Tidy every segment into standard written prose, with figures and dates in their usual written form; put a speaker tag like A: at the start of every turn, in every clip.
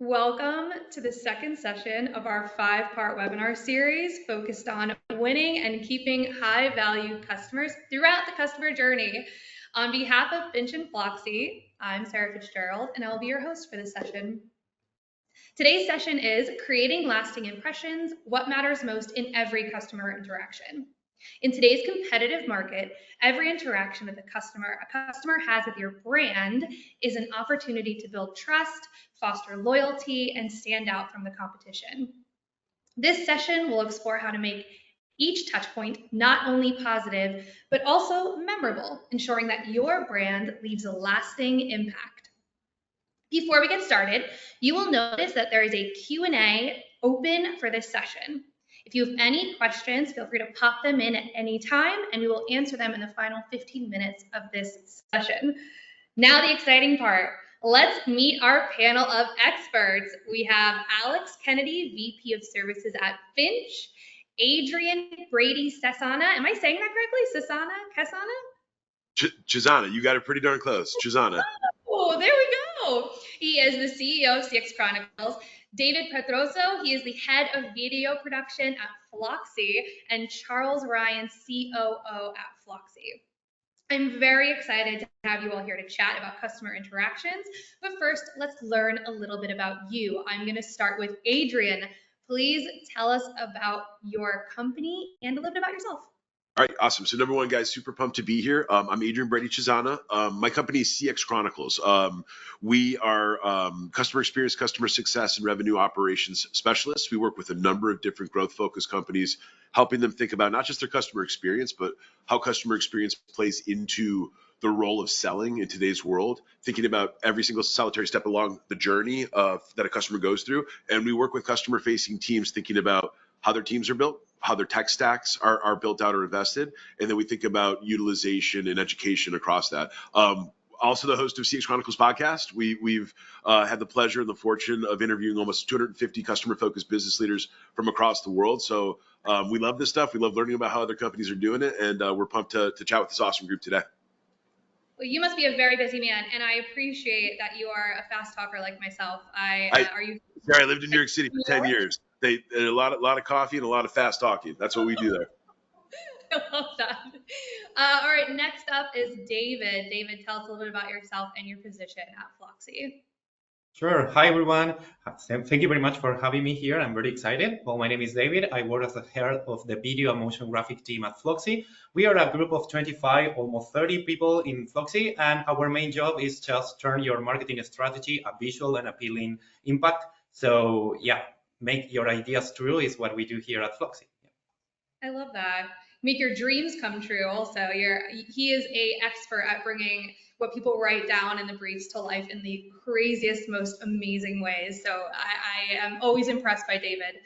A: Welcome to the second session of our five-part webinar series focused on winning and keeping high-value customers throughout the customer journey. On behalf of Finch and Flocksy, I'm Sarah Fitzgerald, and I'll be your host for this session. Today's session is Creating Lasting Impressions, What Matters Most in Every Customer Interaction. In today's competitive market, every interaction with a customer has with your brand is an opportunity to build trust, foster loyalty, and stand out from the competition. This session will explore how to make each touch point not only positive, but also memorable, ensuring that your brand leaves a lasting impact. Before we get started, you will notice that there is a Q&A open for this session. If you have any questions, feel free to pop them in at any time, and we will answer them in the final 15 minutes of this session. Now the exciting part. Let's meet our panel of experts. We have Alex Kennedy, VP of Services at Finch, Adrian Brady Cesana. Am I saying that correctly? Kesana?
B: Cesana, you got it pretty darn close. Cesana.
A: Oh, there we go. He is the CEO of CX Chronicles. David Pedroso, he is the head of video production at Flocksy, and Charles Ryan, COO at Flocksy. I'm very excited to have you all here to chat about customer interactions, but first, let's learn a little bit about you. I'm going to start with Adrian. Please tell us about your company and a little bit about yourself.
B: All right, awesome. So number one, guys, super pumped to be here. I'm Adrian Brady Cesana. My company is CX Chronicles. We are customer experience, customer success, and revenue operations specialists. We work with a number of different growth-focused companies, helping them think about not just their customer experience, but how customer experience plays into the role of selling in today's world, thinking about every single solitary step along the journey that a customer goes through. And we work with customer-facing teams thinking about how their teams are built, how their tech stacks are built out or invested, and then we think about utilization and education across that. Also the host of CX Chronicles podcast. We've had the pleasure and the fortune of interviewing almost 250 customer-focused business leaders from across the world. So we love this stuff. We love learning about how other companies are doing it, and we're pumped to chat with this awesome group today.
A: Well, you must be a very busy man, and I appreciate that you are a fast talker like myself.
B: I lived in New York City for 10 years. They a lot of coffee and a lot of fast talking. That's what we do there.
A: I love that. All right, next up is David. David, tell us a little bit about yourself and your position at Flocksy.
C: Sure. Hi, everyone. Thank you very much for having me here. I'm very excited. Well, my name is David. I work as the head of the video and motion graphic team at Flocksy. We are a group of 25, almost 30 people in Flocksy, and our main job is just turn your marketing strategy a visual and appealing impact. So yeah, make your ideas true is what we do here at Flocksy.
A: I love that. Make your dreams come true. Also, he is an expert at bringing what people write down in the briefs to life in the craziest, most amazing ways. So I am always impressed by David.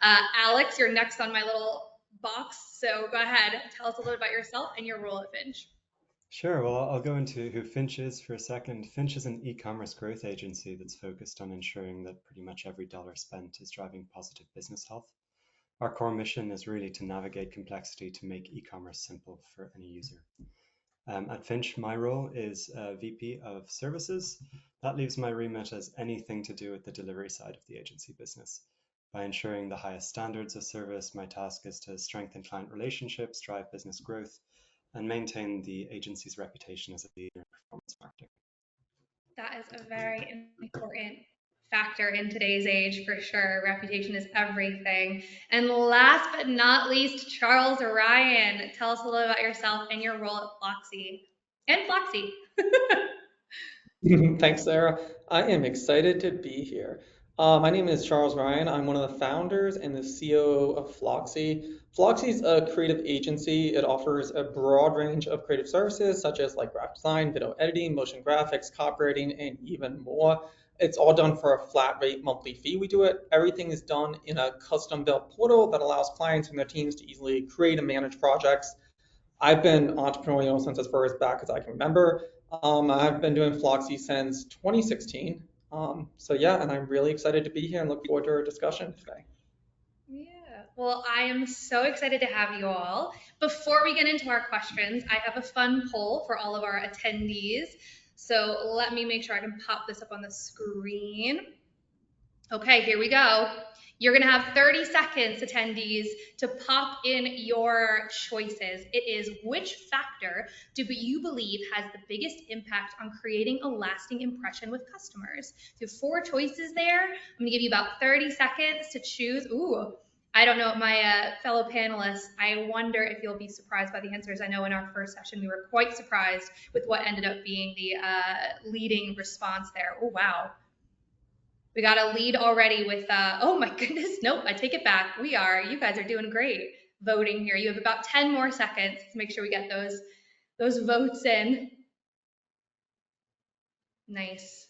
A: Alex, you're next on my little box. So go ahead, tell us a little about yourself and your role at Finch.
D: Sure. Well, I'll go into who Finch is for a second. Finch is an e-commerce growth agency that's focused on ensuring that pretty much every dollar spent is driving positive business health. Our core mission is really to navigate complexity to make e-commerce simple for any user. At Finch, my role is VP of Services. That leaves my remit as anything to do with the delivery side of the agency business. By ensuring the highest standards of service, my task is to strengthen client relationships, drive business growth, and maintain the agency's reputation as a leader in performance marketing.
A: That is a very important factor in today's age, for sure. Reputation is everything. And last but not least, Charles Ryan. Tell us a little about yourself and your role at Flocksy. And Flocksy.
E: Thanks, Sarah. I am excited to be here. My name is Charles Ryan. I'm one of the founders and the COO of Flocksy. Flocksy is a creative agency. It offers a broad range of creative services, such as like graphic design, video editing, motion graphics, copywriting, and even more. It's all done for a flat rate monthly fee. We do it. Everything is done in a custom built portal that allows clients and their teams to easily create and manage projects. I've been entrepreneurial since as far as back as I can remember. I've been doing Flocksy since 2016. So yeah, and I'm really excited to be here and look forward to our discussion today.
A: Yeah, well, I am so excited to have you all. Before we get into our questions, I have a fun poll for all of our attendees. So let me make sure I can pop this up on the screen. Okay, here we go. You're gonna have 30 seconds, attendees, to pop in your choices. It is which factor do you believe has the biggest impact on creating a lasting impression with customers? So 4 choices there. I'm gonna give you about 30 seconds to choose. Ooh, I don't know, my fellow panelists, I wonder if you'll be surprised by the answers. I know in our first session we were quite surprised with what ended up being the leading response there. Oh, wow. We got a lead already with, oh my goodness, nope, I take it back. You guys are doing great voting here. You have about 10 more seconds to make sure we get those votes in. Nice.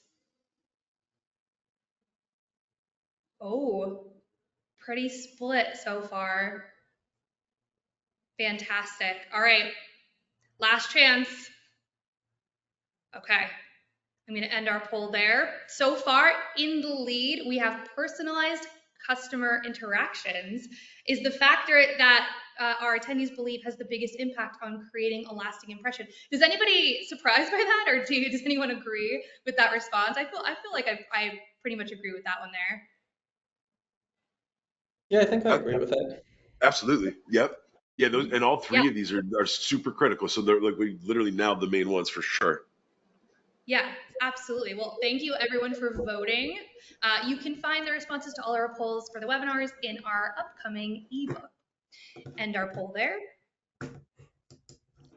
A: Oh, pretty split so far. Fantastic. All right, last chance. Okay. I'm going to end our poll there. So far, in the lead, we have personalized customer interactions is the factor that our attendees believe has the biggest impact on creating a lasting impression. Is anybody surprised by that, or does anyone agree with that response? I feel like I pretty much agree with that one there.
E: Yeah, I think I agree with it.
B: Absolutely. Yep. Yeah, those and all 3
A: Yeah.
B: of these are super critical. So they're like we literally nailed the main ones for sure.
A: Yeah, absolutely. Well, thank you everyone for voting. You can find the responses to all our polls for the webinars in our upcoming ebook. End our poll there.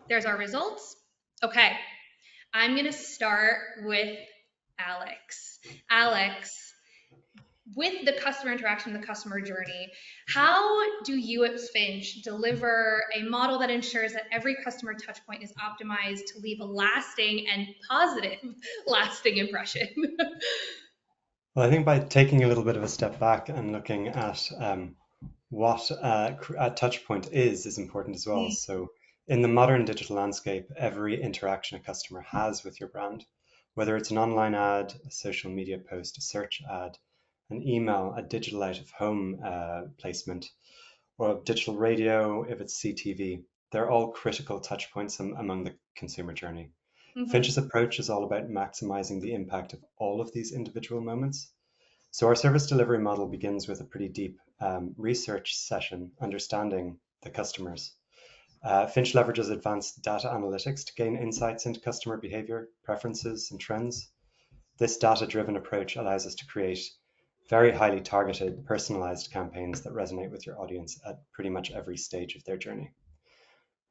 A: There's our results. Okay, I'm gonna start with Alex. Alex, with the customer interaction, the customer journey, how do you at Finch deliver a model that ensures that every customer touchpoint is optimized to leave a lasting and positive lasting impression?
D: Well, I think by taking a little bit of a step back and looking at what a touch point is important as well. So in the modern digital landscape, every interaction a customer has with your brand, whether it's an online ad, a social media post, a search ad, an email, a digital out of home placement, or digital radio if it's CTV, they're all critical touch points among the consumer journey. Finch's approach is all about maximizing the impact of all of these individual moments. So our service delivery model begins with a pretty deep research session, understanding the customers. Finch leverages advanced data analytics to gain insights into customer behavior, preferences, and trends. This data-driven approach allows us to create very highly targeted, personalized campaigns that resonate with your audience at pretty much every stage of their journey.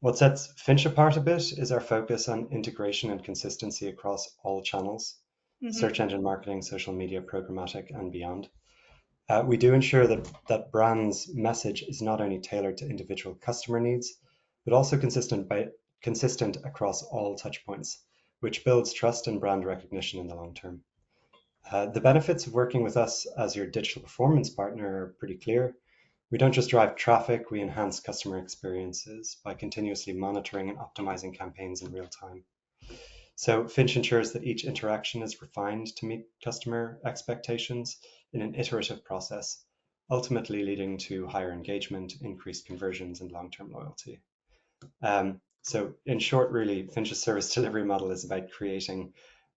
D: What sets Finch apart a bit is our focus on integration and consistency across all channels, search engine marketing, social media, programmatic, and beyond. We do ensure that brand's message is not only tailored to individual customer needs, but also consistent across all touchpoints, which builds trust and brand recognition in the long term. The benefits of working with us as your digital performance partner are pretty clear. We don't just drive traffic, we enhance customer experiences by continuously monitoring and optimizing campaigns in real time. So Finch ensures that each interaction is refined to meet customer expectations in an iterative process, ultimately leading to higher engagement, increased conversions, and long-term loyalty. So in short, really, Finch's service delivery model is about creating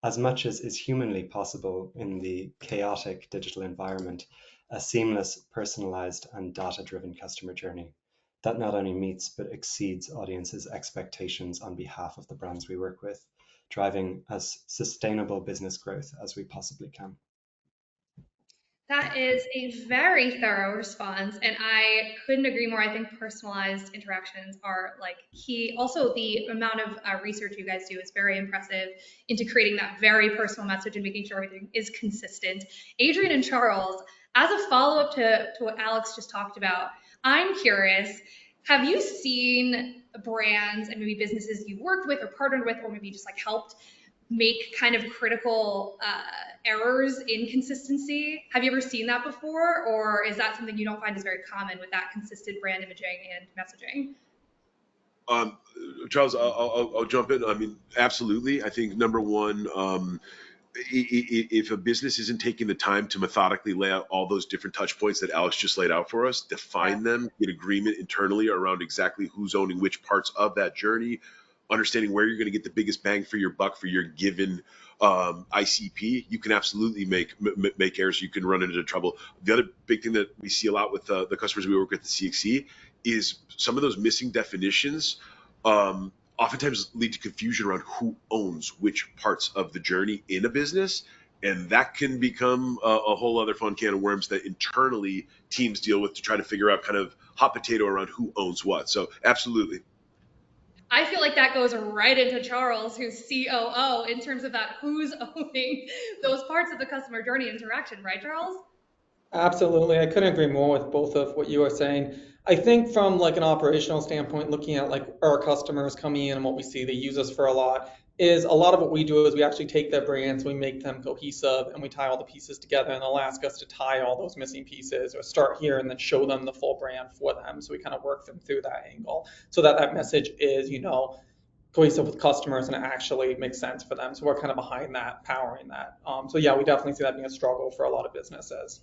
D: as much as is humanly possible in the chaotic digital environment, a seamless, personalized, and data-driven customer journey that not only meets but exceeds audiences' expectations on behalf of the brands we work with, driving as sustainable business growth as we possibly can.
A: That is a very thorough response, and I couldn't agree more. I think personalized interactions are like key. Also, the amount of research you guys do is very impressive into creating that very personal message and making sure everything is consistent. Adrian and Charles, as a follow-up to what Alex just talked about, I'm curious, have you seen brands and maybe businesses you've worked with or partnered with, or maybe just like helped make kind of critical errors in consistency? Have you ever seen that before, or is that something you don't find is very common with that consistent brand imaging and messaging?
B: Charles, I'll jump in. I mean, absolutely. I think number one, if a business isn't taking the time to methodically lay out all those different touch points that Alex just laid out for us, define them, get agreement internally around exactly who's owning which parts of that journey, understanding where you're going to get the biggest bang for your buck for your given ICP, you can absolutely make errors. You can run into trouble. The other big thing that we see a lot with the customers we work with at the CXC is some of those missing definitions oftentimes lead to confusion around who owns which parts of the journey in a business. And that can become a whole other fun can of worms that internally teams deal with to try to figure out kind of hot potato around who owns what. So absolutely.
A: I feel like that goes right into Charles, who's COO, in terms of that who's owning those parts of the customer journey interaction, right, Charles?
E: Absolutely. I couldn't agree more with both of what you are saying. I think from like an operational standpoint, looking at like our customers coming in and what we see they use us for a lot, is a lot of what we do is we actually take their brands, we make them cohesive, and we tie all the pieces together, and they'll ask us to tie all those missing pieces or start here and then show them the full brand for them. So we kind of work them through that angle so that that message is, cohesive with customers and it actually makes sense for them. So we're kind of behind that, powering that. So yeah, we definitely see that being a struggle for a lot of businesses.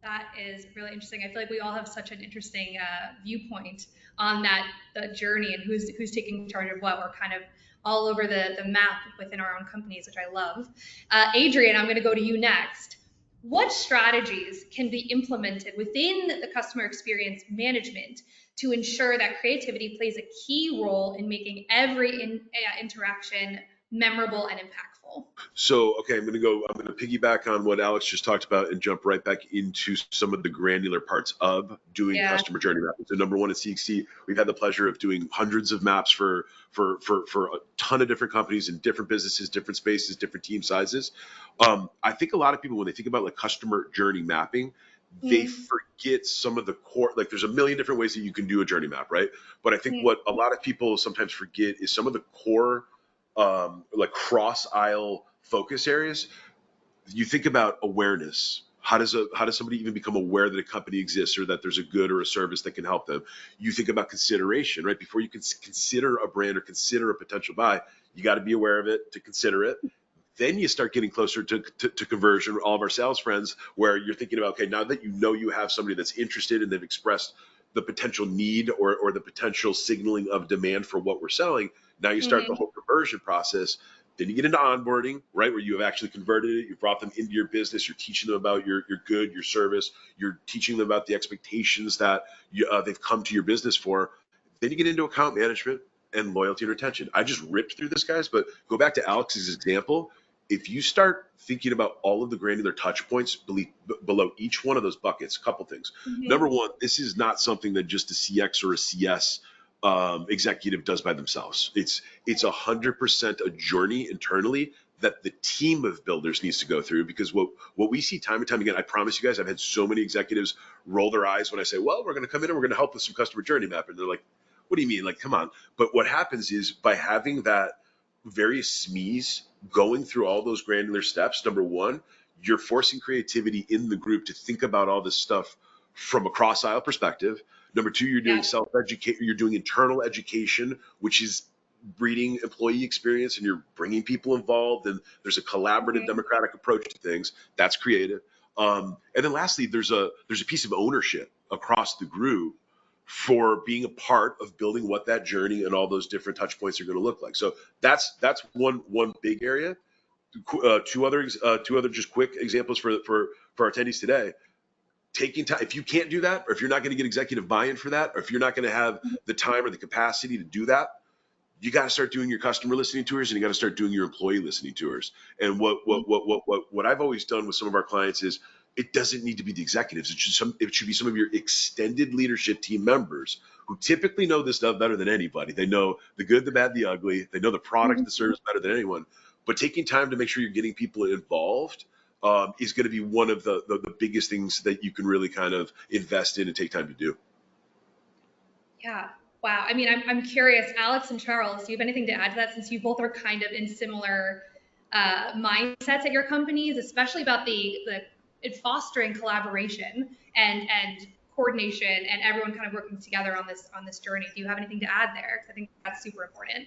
A: That is really interesting. I feel like we all have such an interesting viewpoint on the journey and who's taking charge of what. We're kind of all over the map within our own companies, which I love. Adrian, I'm going to go to you next. What strategies can be implemented within the customer experience management to ensure that creativity plays a key role in making every interaction memorable and impactful?
B: So, okay, I'm going to piggyback on what Alex just talked about and jump right back into some of the granular parts of doing customer journey mapping. So number one at CXC, we've had the pleasure of doing hundreds of maps for a ton of different companies in different businesses, different spaces, different team sizes. I think a lot of people, when they think about like customer journey mapping, they forget some of the core, like there's a million different ways that you can do a journey map, right? But I think what a lot of people sometimes forget is some of the core like cross aisle focus areas. You think about awareness. How does somebody even become aware that a company exists or that there's a good or a service that can help them? You think about consideration, right? Before you can consider a brand or consider a potential buy, you got to be aware of it to consider it. Then you start getting closer to conversion. All of our sales friends, where you're thinking about, okay, now that you have somebody that's interested and they've expressed the potential need or the potential signaling of demand for what we're selling, now you start the whole conversion process. Then you get into onboarding, right, where you have actually converted it. You've brought them into your business. You're teaching them about your good, your service. You're teaching them about the expectations that they've come to your business for. Then you get into account management and loyalty and retention. I just ripped through this, guys, but go back to Alex's example. If you start thinking about all of the granular touch points below each one of those buckets, a couple things. Number one, this is not something that just a CX or a CS executive does by themselves. It's 100% a journey internally that the team of builders needs to go through, because what we see time and time again, I promise you guys, I've had so many executives roll their eyes when I say, well, we're going to come in and we're going to help with some customer journey map. And they're like, what do you mean? Like, come on. But what happens is, by having that various SMEs going through all those granular steps, number one, you're forcing creativity in the group to think about all this stuff from a cross aisle perspective. Number two, you're doing self-education, you're doing internal education, which is breeding employee experience, and you're bringing people involved, and there's a collaborative democratic approach to things. That's creative. And then lastly, there's a piece of ownership across the group for being a part of building what that journey and all those different touch points are going to look like. So that's one big area. Two other just quick examples for our attendees today. Taking time, if you can't do that, or if you're not going to get executive buy-in for that, or if you're not going to have the time or the capacity to do that, you got to start doing your customer listening tours, and you got to start doing your employee listening tours. And what I've always done with some of our clients is, it doesn't need to be the executives. It should be some of your extended leadership team members who typically know this stuff better than anybody. They know the good, the bad, the ugly. They know the product, the service better than anyone. But taking time to make sure you're getting people involved is going to be one of the biggest things that you can really kind of invest in and take time to do.
A: Yeah. Wow. I mean, I'm curious, Alex and Charles, do you have anything to add to that, since you both are kind of in similar mindsets at your companies, especially about the fostering collaboration and coordination and everyone kind of working together on this journey? Do you have anything to add there? Because I think that's super important.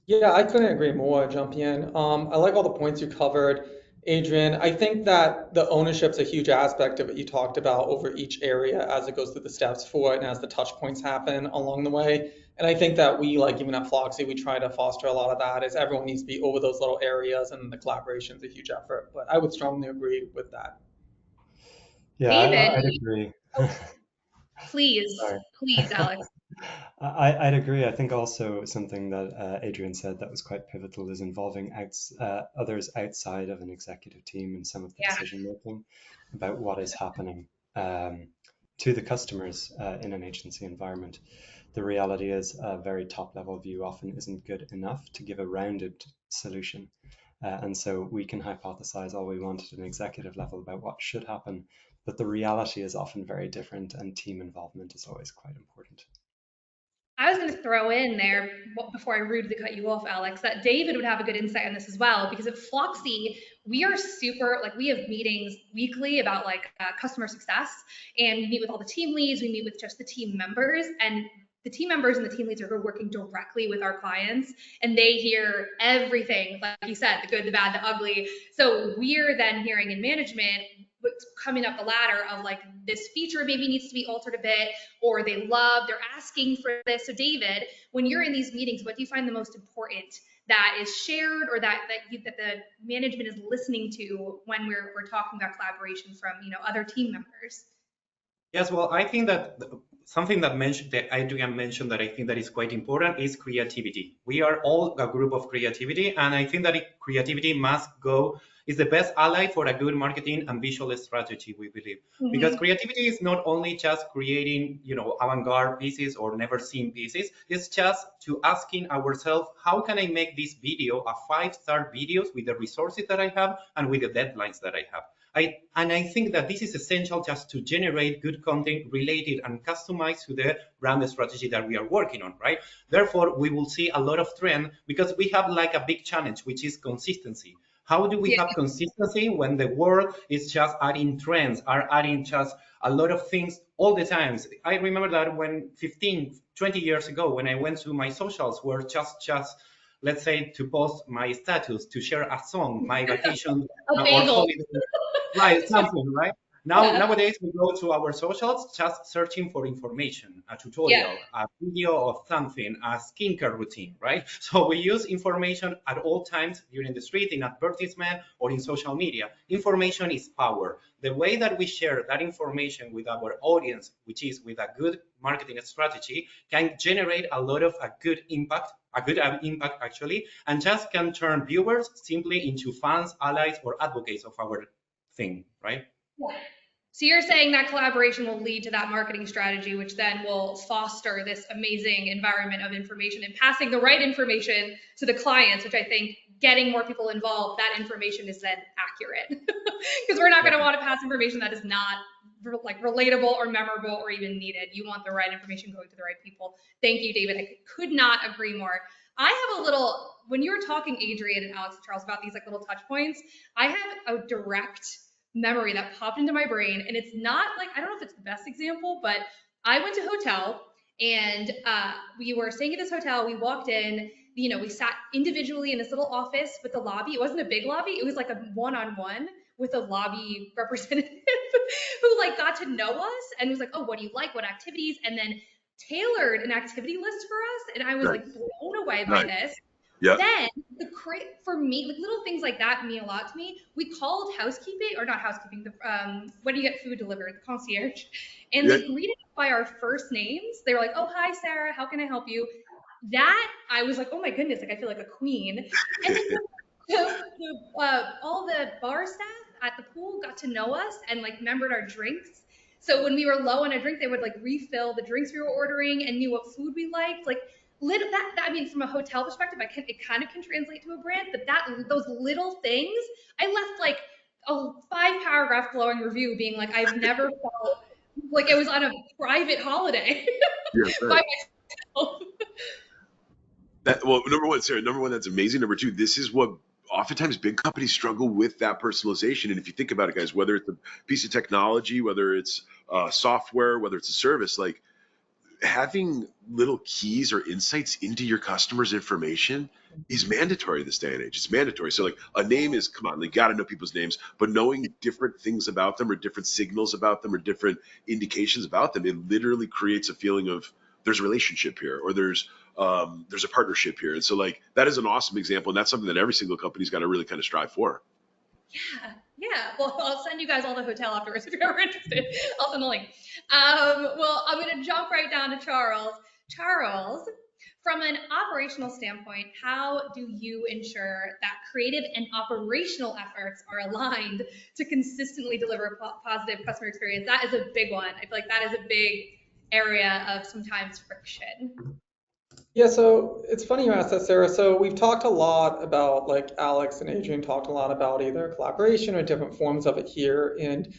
E: Yeah, I couldn't agree more, jump in. I like all the points you covered. Adrian. I think that the ownership's a huge aspect of it. You talked about over each area as it goes through the steps for it and as the touch points happen along the way. And I think that we, like even at Flocksy, we try to foster a lot of that is everyone needs to be over those little areas and the collaboration is a huge effort. But I would strongly agree with that.
D: Yeah,
A: David,
D: I'd agree.
A: please,
D: Sorry.
A: please, Alex.
D: I'd agree. I think also something that Adrian said that was quite pivotal is involving others outside of an executive team in some of the
A: Yeah.
D: decision making about what is happening to the customers in an agency environment. The reality is a very top level view often isn't good enough to give a rounded solution. And so we can hypothesize all we want at an executive level about what should happen, but the reality is often very different, and team involvement is always quite important.
A: I was going to throw in there before I rudely cut you off, Alex, that David would have a good insight on this as well, because at Flocksy, we are super, like, we have meetings weekly about like customer success, and we meet with all the team leads, we meet with just the team members, and the team members and the team leads are working directly with our clients, and they hear everything, like you said, the good, the bad, the ugly. So we're then hearing in management what's coming up the ladder of like, this feature maybe needs to be altered a bit, or they're asking for this. So David, when you're in these meetings, what do you find the most important that is shared, or that the management is listening to when we're talking about collaboration from other team members?
C: Yes, well, I think that something that Adrian mentioned that I think that is quite important is creativity. We are all a group of creativity, and I think that creativity is the best ally for a good marketing and visual strategy, we believe. Mm-hmm. Because creativity is not only just creating, avant-garde pieces or never seen pieces. It's just to asking ourselves, how can I make this video a 5-star video with the resources that I have and with the deadlines that I have? I think that this is essential just to generate good content related and customized to the brand strategy that we are working on, right? Therefore, we will see a lot of trend because we have like a big challenge, which is consistency. How do we have consistency when the world is just adding trends, are adding just a lot of things all the time? I remember that when 15, 20 years ago, when I went to my socials, were just let's say, to post my status, to share a song, my vacation or holiday. Right, something, right? Nowadays, we go to our socials just searching for information, a tutorial, a video of something, a skincare routine, right? So we use information at all times during the street, in advertisement, or in social media. Information is power. The way that we share that information with our audience, which is with a good marketing strategy, can generate a lot of a good impact actually, and just can turn viewers simply into fans, allies, or advocates of our thing, right?
A: Yeah. So you're saying that collaboration will lead to that marketing strategy, which then will foster this amazing environment of information and passing the right information to the clients, which I think getting more people involved, that information is then accurate. Because we're not going to want to pass information that is not like relatable or memorable or even needed. You want the right information going to the right people. Thank you, David. I could not agree more. I have a little, when you were talking, Adrian and Alex and Charles, about these like little touch points, I have a direct memory that popped into my brain, and it's not like, I don't know if it's the best example, but I went to a hotel, and we were staying at this hotel. We walked in, we sat individually in this little office with the lobby. It wasn't a big lobby, it was like a one-on-one with a lobby representative who like got to know us and was like, oh, what do you like, what activities, and then tailored an activity list for us, and I was like blown away by this. Yeah. Then for me, like little things like that mean a lot to me. We called housekeeping, or not housekeeping, when you get food delivered, the concierge, and they greeted us by our first names. They were like, "Oh, hi, Sarah. How can I help you?" That I was like, "Oh my goodness!" Like I feel like a queen. And then all the bar staff at the pool got to know us and like remembered our drinks. So when we were low on a drink, they would like refill the drinks we were ordering and knew what food we liked. Like that I mean, from a hotel perspective, it kind of can translate to a brand, but those little things, I left like a 5-paragraph glowing review being like, I've never felt like it was on a private holiday by myself.
B: Well, number one, Sarah, that's amazing. Number two, this is what oftentimes big companies struggle with, that personalization. And if you think about it, guys, whether it's a piece of technology, whether it's software, whether it's a service, like having little keys or insights into your customers' information is mandatory this day and age. It's mandatory. So like a name is, come on, you got to know people's names, but knowing different things about them or different signals about them or different indications about them, it literally creates a feeling of there's a relationship here or there's a partnership here. And so like that is an awesome example. And that's something that every single company's got to really kind of strive for.
A: Yeah, yeah. Well, I'll send you guys all the hotel afterwards if you're ever interested. I'll send the link. Well, I'm going to jump right down to Charles. Charles, from an operational standpoint, how do you ensure that creative and operational efforts are aligned to consistently deliver positive customer experience? That is a big one. I feel like that is a big area of sometimes friction.
E: Yeah, so it's funny you asked that, Sarah. So we've talked a lot about, like Alex and Adrian talked a lot about either collaboration or different forms of it here. And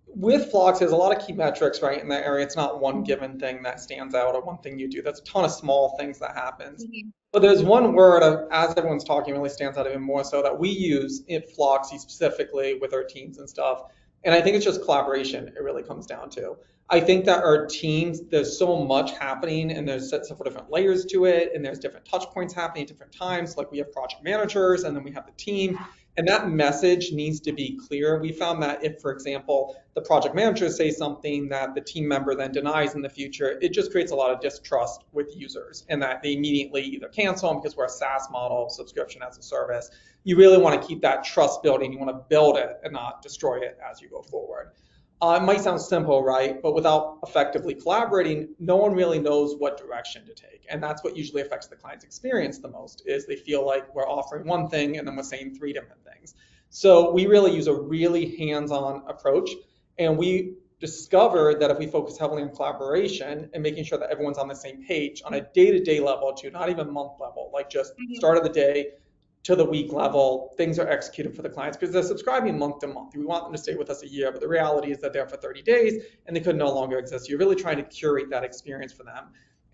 E: with Flocks, there's a lot of key metrics, right, in that area. It's not one given thing that stands out or one thing you do. That's a ton of small things that happens.
A: Mhm.
E: But there's one word, as everyone's talking, really stands out even more so that we use at Flocksy specifically with our teams and stuff. And I think it's just collaboration, it really comes down to. I think that our teams, there's so much happening and there's several different layers to it and there's different touch points happening at different times. Like we have project managers and then we have the team. And that message needs to be clear. We found that if, for example, the project manager says something that the team member then denies in the future, it just creates a lot of distrust with users and that they immediately either cancel them because we're a SaaS model, subscription as a service. You really want to keep that trust building. You want to build it and not destroy it as you go forward. It might sound simple, right? But without effectively collaborating, no one really knows what direction to take. And that's what usually affects the client's experience the most, is they feel like we're offering one thing and then we're saying three different things. So we really use a really hands-on approach. And we discovered that if we focus heavily on collaboration and making sure that everyone's on the same page on a day-to-day level to not even month level, like just start of the day, to the week level, things are executed for the clients because they're subscribing month to month. We want them to stay with us a year, but the reality is that they're for 30 days and they could no longer exist. You're really trying to curate that experience for them.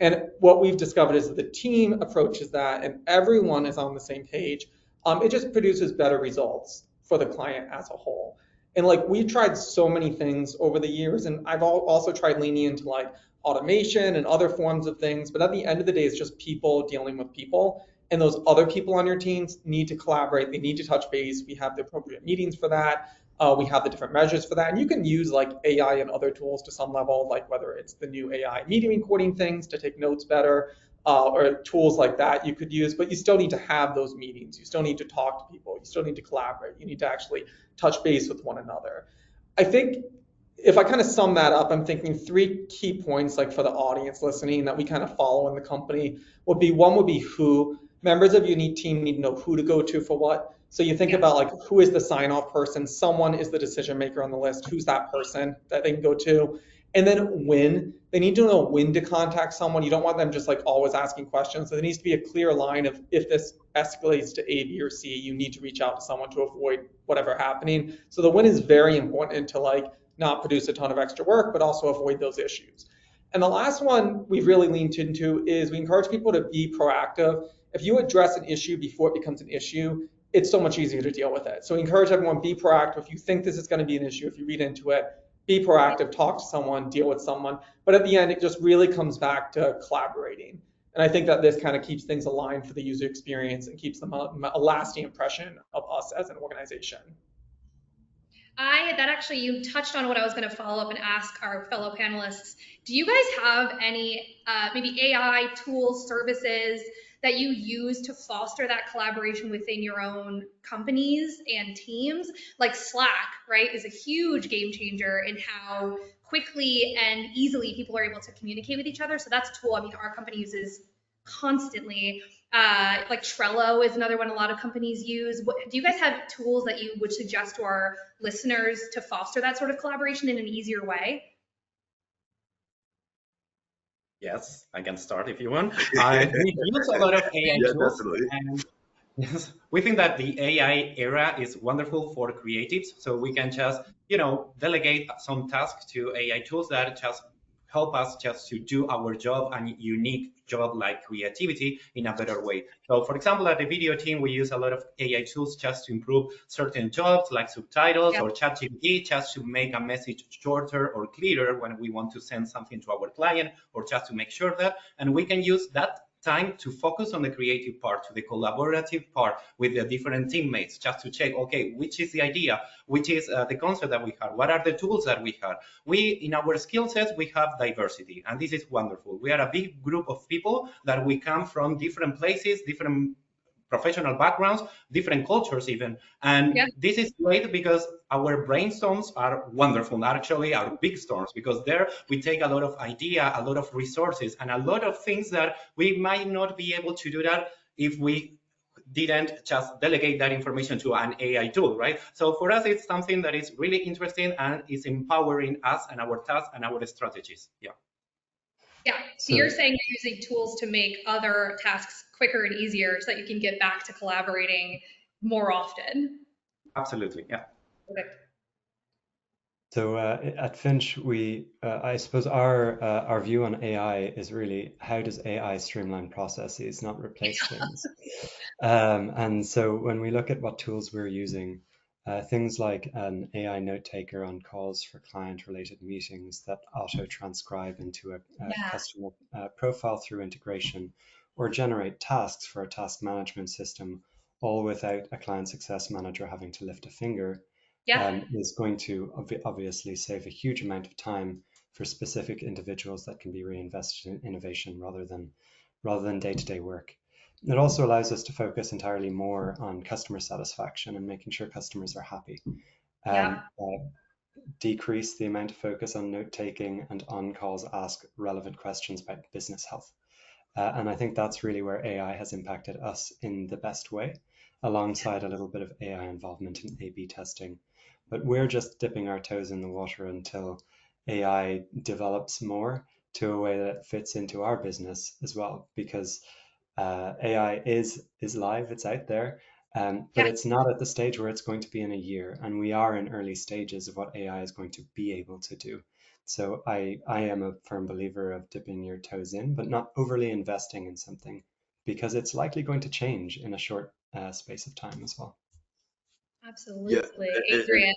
E: And what we've discovered is that the team approaches that and everyone is on the same page. It just produces better results for the client as a whole. And like we've tried so many things over the years, and I've also tried leaning into like automation and other forms of things, but at the end of the day, it's just people dealing with people. And those other people on your teams need to collaborate. They need to touch base. We have the appropriate meetings for that. We have the different measures for that. And you can use like AI and other tools to some level, like whether it's the new AI meeting recording things to take notes better, or tools like that you could use, but you still need to have those meetings. You still need to talk to people. You still need to collaborate. You need to actually touch base with one another. I think if I kind of sum that up, I'm thinking three key points, like for the audience listening, that we kind of follow in the company would be, one would be who. Members of your team need to know who to go to for what. So you think about like, who is the sign-off person? Someone is the decision maker on the list. Who's that person that they can go to? And then when. They need to know when to contact someone. You don't want them just like always asking questions. So there needs to be a clear line of, if this escalates to A, B, or C, you need to reach out to someone to avoid whatever happening. So the when is very important to like not produce a ton of extra work, but also avoid those issues. And the last one we've really leaned into is we encourage people to be proactive. If you address an issue before it becomes an issue, it's so much easier to deal with it. So we encourage everyone, be proactive. If you think this is going to be an issue, if you read into it, be proactive, talk to someone, deal with someone. But at the end, it just really comes back to collaborating. And I think that this kind of keeps things aligned for the user experience and keeps them a lasting impression of us as an organization.
A: That actually, you touched on what I was going to follow up and ask our fellow panelists. Do you guys have any maybe AI tools, services that you use to foster that collaboration within your own companies and teams? Like Slack, right, is a huge game changer in how quickly and easily people are able to communicate with each other. So that's a tool, I mean, our company uses constantly. Like Trello is another one a lot of companies use. Do you guys have tools that you would suggest to our listeners to foster that sort of collaboration in an easier way?
C: Yes, I can start if you want. We use a lot of AI tools.
B: Definitely.
C: And yes, we think that the AI era is wonderful for creatives. So we can just, delegate some tasks to AI tools that just help us just to do our job and unique job like creativity in a better way. So for example, at the video team, we use a lot of AI tools just to improve certain jobs like subtitles or ChatGPT, just to make a message shorter or clearer when we want to send something to our client, or just to make sure that, and we can use that time to focus on the creative part, to the collaborative part with the different teammates, just to check, okay, which is the idea, which is the concept that we have, what are the tools that we have. In our skill sets, we have diversity, and this is wonderful. We are a big group of people that we come from different places, different professional backgrounds, different cultures even. And this is great because our brainstorms are wonderful, actually our big storms, because there we take a lot of idea, a lot of resources, and a lot of things that we might not be able to do that if we didn't just delegate that information to an AI tool, right? So for us, it's something that is really interesting and is empowering us and our tasks and our strategies. Yeah.
A: Yeah, so you're saying you're using tools to make other tasks quicker and easier so that you can get back to collaborating more often.
C: Absolutely, yeah.
A: Okay.
D: So at Finch, I suppose our view on AI is really, how does AI streamline processes, not replace things? And so when we look at what tools we're using, things like an AI note taker on calls for client-related meetings that auto-transcribe into a customer profile through integration, or generate tasks for a task management system, all without a client success manager having to lift a finger, is going to obviously save a huge amount of time for specific individuals that can be reinvested in innovation rather than day-to-day work. It also allows us to focus entirely more on customer satisfaction and making sure customers are happy. Decrease the amount of focus on note-taking and on-calls ask relevant questions about business health. And I think that's really where AI has impacted us in the best way, alongside a little bit of AI involvement in A/B testing. But we're just dipping our toes in the water until AI develops more to a way that fits into our business as well, because AI is live, it's out there, but it's not at the stage where it's going to be in a year, and we are in early stages of what AI is going to be able to do. So I am a firm believer of dipping your toes in, but not overly investing in something, because it's likely going to change in a short space of time as well.
A: Absolutely. Adrian.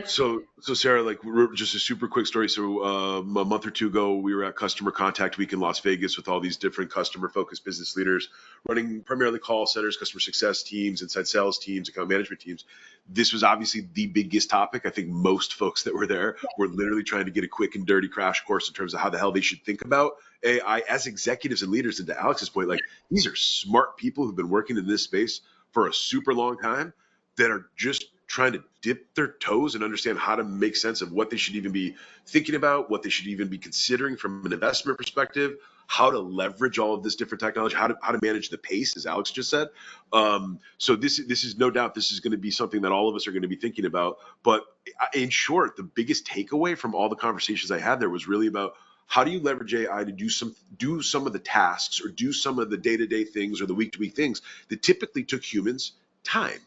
B: So Sarah, like, just a super quick story. So a month or two ago, we were at Customer Contact Week in Las Vegas with all these different customer-focused business leaders running primarily call centers, customer success teams, inside sales teams, account management teams. This was obviously the biggest topic. I think most folks that were there were literally trying to get a quick and dirty crash course in terms of how the hell they should think about AI as executives and leaders. And to Alex's point, like, these are smart people who've been working in this space for a super long time that are just trying to dip their toes and understand how to make sense of what they should even be thinking about, what they should even be considering from an investment perspective, how to leverage all of this different technology, how to manage the pace, as Alex just said. So this is no doubt, this is going to be something that all of us are going to be thinking about. But in short, the biggest takeaway from all the conversations I had there was really about, how do you leverage AI to do some of the tasks, or do some of the day-to-day things, or the week-to-week things that typically took humans time,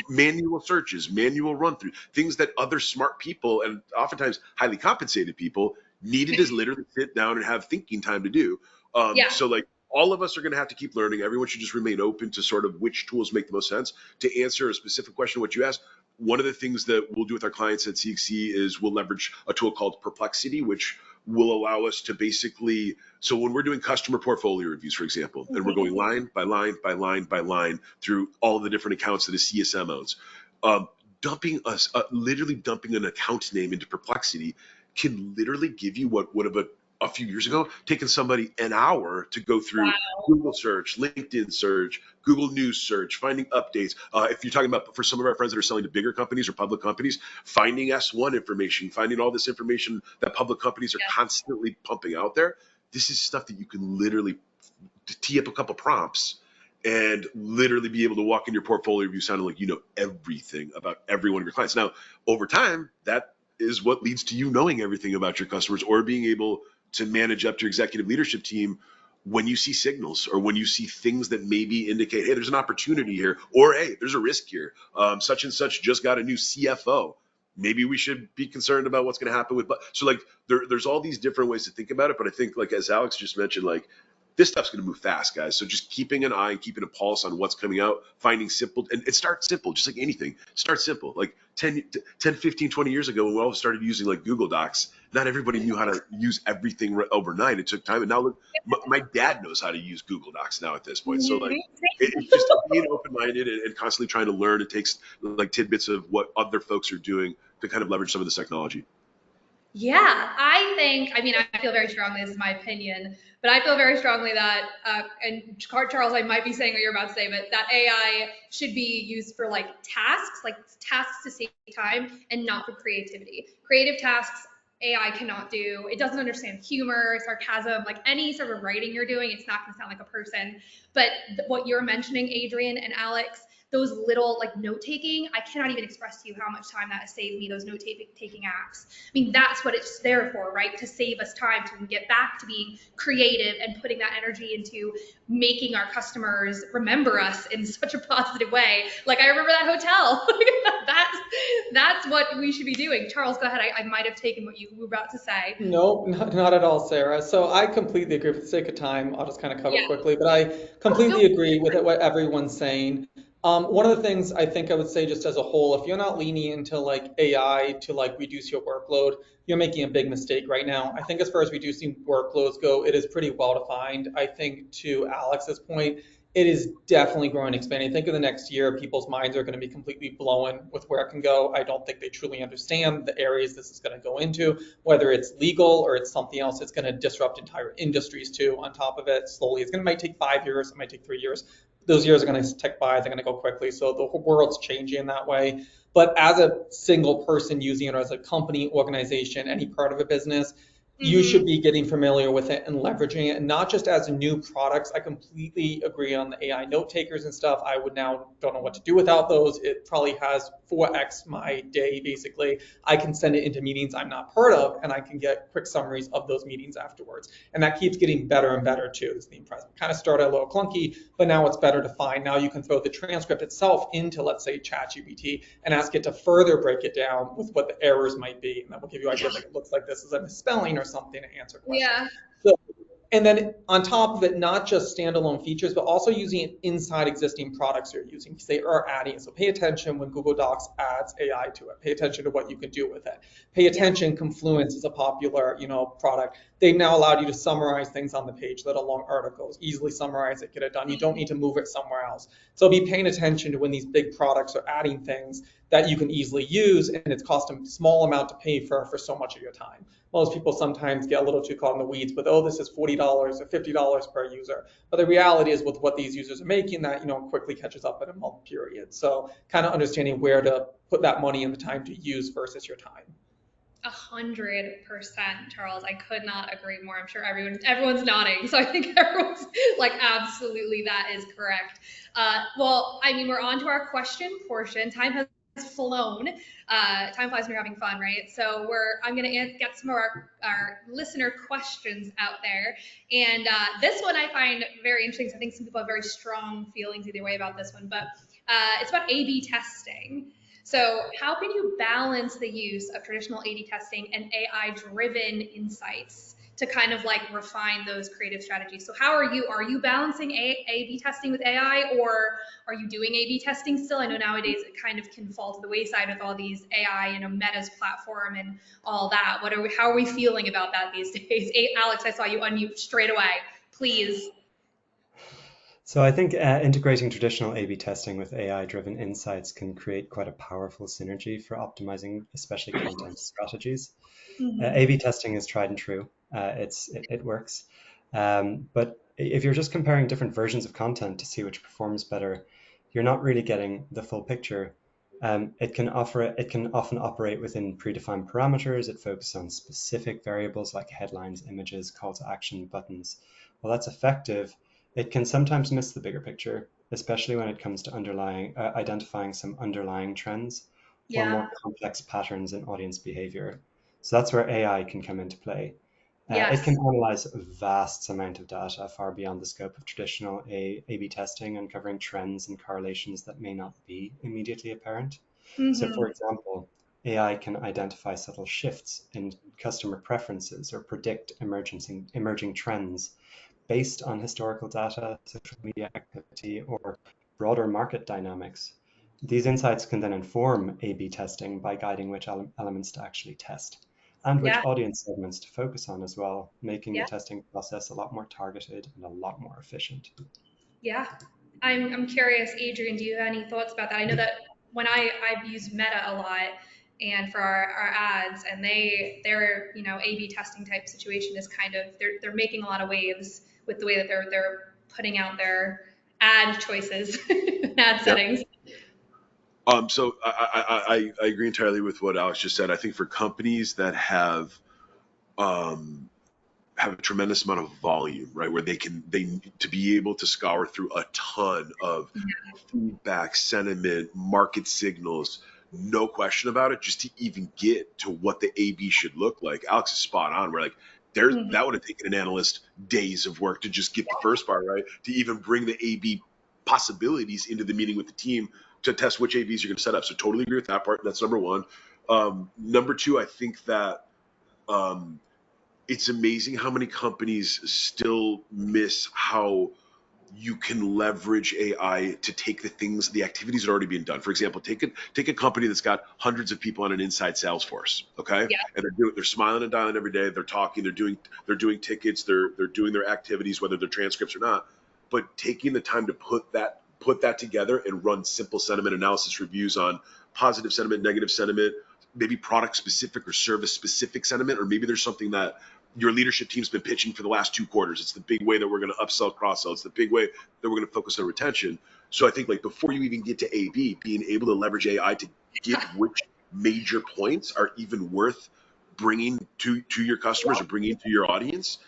B: manual searches, manual run through, things that other smart people, and oftentimes highly compensated people, needed to literally sit down and have thinking time to do. So like, all of us are going to have to keep learning. Everyone should just remain open to sort of which tools make the most sense. To answer a specific question, what you asked, one of the things that we'll do with our clients at CXC is we'll leverage a tool called Perplexity, which will allow us to basically, so when we're doing customer portfolio reviews, for example, and we're going line by line by line by line through all the different accounts that a CSM owns, literally dumping an account name into Perplexity can literally give you what would have a few years ago taken somebody an hour to go through Google search, LinkedIn search, Google News search, finding updates. If you're talking about, for some of our friends that are selling to bigger companies or public companies, finding S1 information, finding all this information that public companies are constantly pumping out there. This is stuff that you can literally tee up a couple prompts and literally be able to walk in your portfolio review sounding like you know everything about every one of your clients. Now, over time, that is what leads to you knowing everything about your customers, or being able to manage up to your executive leadership team when you see signals, or when you see things that maybe indicate, hey, there's an opportunity here, or hey, there's a risk here. Such and such just got a new CFO. maybe we should be concerned about what's going to happen with, so like there's all these different ways to think about it. But I think, like, as Alex just mentioned, like, this stuff's going to move fast, guys. So just keeping an eye and keeping a pulse on what's coming out, finding simple, and it starts simple, just like anything. Start simple. Like 10, 15, 20 years ago, when we all started using like Google Docs, not everybody knew how to use everything overnight. It took time. And now look, my dad knows how to use Google Docs now at this point. So like, it's just being open-minded and constantly trying to learn. It takes like tidbits of what other folks are doing to kind of leverage some of this technology.
A: Yeah, I mean, I feel very strongly, this is my opinion, but I feel very strongly that, and Charles, I might be saying what you're about to say, but that AI should be used for like tasks to save time and not for creativity. Creative tasks, AI cannot do. It doesn't understand humor, sarcasm, like any sort of writing you're doing, it's not going to sound like a person. But what you're mentioning, Adrian and Alex, those little like note taking, I cannot even express to you how much time that has saved me, those note taking apps. I mean, that's what it's there for, right? To save us time to get back to being creative and putting that energy into making our customers remember us in such a positive way. Like, I remember that hotel. That's what we should be doing. Charles, go ahead. I might have taken what you were about to say.
E: No, not at all, Sarah. So I completely agree. For the sake of time, I'll just kind of cover
A: Yeah.
E: quickly, but I completely agree with what everyone's saying. One of the things I think I would say just as a whole, if you're not leaning into like AI to like reduce your workload, you're making a big mistake right now. I think as far as reducing workloads go, it is pretty well defined. I think to Alex's point, it is definitely growing and expanding. I think in the next year, people's minds are going to be completely blown with where it can go. I don't think they truly understand the areas this is going to go into, whether it's legal or it's something else. It's going to disrupt entire industries too. On top of it, slowly, might take 5 years, it might take 3 years. Those years are going to tick by, they're going to go quickly. So the whole world's changing in that way. But as a single person using it, or as a company, organization, any part of a business, you should be getting familiar with it and leveraging it, and not just as new products. I completely agree on the AI note takers and stuff. I would now don't know what to do without those. It probably has 4x my day, basically. I can send it into meetings I'm not part of, and I can get quick summaries of those meetings afterwards. And that keeps getting better and better too, this being present. Kind of started a little clunky, but now it's better to find. Now you can throw the transcript itself into, let's say, ChatGPT and ask it to further break it down with what the errors might be. And that will give you ideas like, it looks like this is a misspelling or something to answer questions.
A: Yeah.
E: So, and then on top of it, not just standalone features, but also using it inside existing products you're using, because they are adding. So pay attention when Google Docs adds AI to it. Pay attention to what you can do with it. Pay attention, Confluence is a popular, product. They've now allowed you to summarize things on the page, let alone articles, easily summarize it, get it done. You don't need to move it somewhere else. So be paying attention to when these big products are adding things that you can easily use, and it's cost a small amount to pay for so much of your time. Most people sometimes get a little too caught in the weeds with, oh, this is $40 or $50 per user. But the reality is, with what these users are making, that quickly catches up in a month period. So kind of understanding where to put that money and the time to use versus your time.
A: 100%, Charles. I could not agree more. I'm sure everyone's nodding, so I think everyone's like, absolutely, that is correct. Well, I mean, we're on to our question portion. Time has flown. Time flies when you're having fun, right? So I'm going to get some of our listener questions out there. And this one I find very interesting. So I think some people have very strong feelings either way about this one, but it's about A/B testing. So how can you balance the use of traditional A/B testing and AI-driven insights to kind of like refine those creative strategies? So how are you balancing A/B testing with AI, or are you doing A/B testing still? I know nowadays it kind of can fall to the wayside with all these AI, Meta's platform and all that. How are we feeling about that these days? Alex, I saw you unmute straight away. Please.
D: So I think integrating traditional A/B testing with AI-driven insights can create quite a powerful synergy for optimizing, especially content strategies. A/B testing is tried and true. It works. But if you're just comparing different versions of content to see which performs better, you're not really getting the full picture. It can often operate within predefined parameters. It focuses on specific variables like headlines, images, call to action, buttons. While that's effective, it can sometimes miss the bigger picture, especially when it comes to identifying some underlying trends or more complex patterns in audience behavior. So that's where AI can come into play.
A: Yes.
D: It can analyze a vast amount of data far beyond the scope of traditional A/B testing, uncovering trends and correlations that may not be immediately apparent. So for example, AI can identify subtle shifts in customer preferences or predict emerging trends based on historical data, social media activity, or broader market dynamics. These insights can then inform A/B testing by guiding which elements to actually test and which
A: Yeah,
D: audience segments to focus on as well, making the
A: yeah,
D: testing process a lot more targeted and a lot more efficient.
A: yeah. I'm curious, Adrian, do you have any thoughts about that? I know that when I've used Meta a lot and for our ads, and their A/B testing type situation is kind of they're making a lot of waves with the way that they're putting out their ad choices, ad
B: Yep.
A: settings.
B: So I agree entirely with what Alex just said. I think for companies that um, have a tremendous amount of volume, right, where they need to be able to scour through a ton of feedback, sentiment, market signals, no question about it, just to even get to what the A/B should look like. Alex is spot on. We're like,
A: Mhm.
B: that would have taken an analyst days of work to just get the first part right, to even bring the A/B possibilities into the meeting with the team to test which A/Bs you're going to set up. So totally agree with that part. That's number one. Number two, I think that um, it's amazing how many companies still miss how you can leverage AI to take the activities that are already being done. For example, take a company that's got hundreds of people on an inside sales force, okay?
A: Yeah,
B: And they're smiling and dialing every day. They're talking. They're doing tickets. They're doing their activities, whether they're transcripts or not. But taking the time to put that together and run simple sentiment analysis reviews on positive sentiment, negative sentiment, maybe product specific or service specific sentiment, or maybe there's something that your leadership team's been pitching for the last 2 quarters. It's the big way that we're going to upsell, cross sell. It's the big way that we're going to focus on retention. So I think like before you even get to A/B, being able to leverage AI to get which major points are even worth bringing to your customers or bringing to your audience,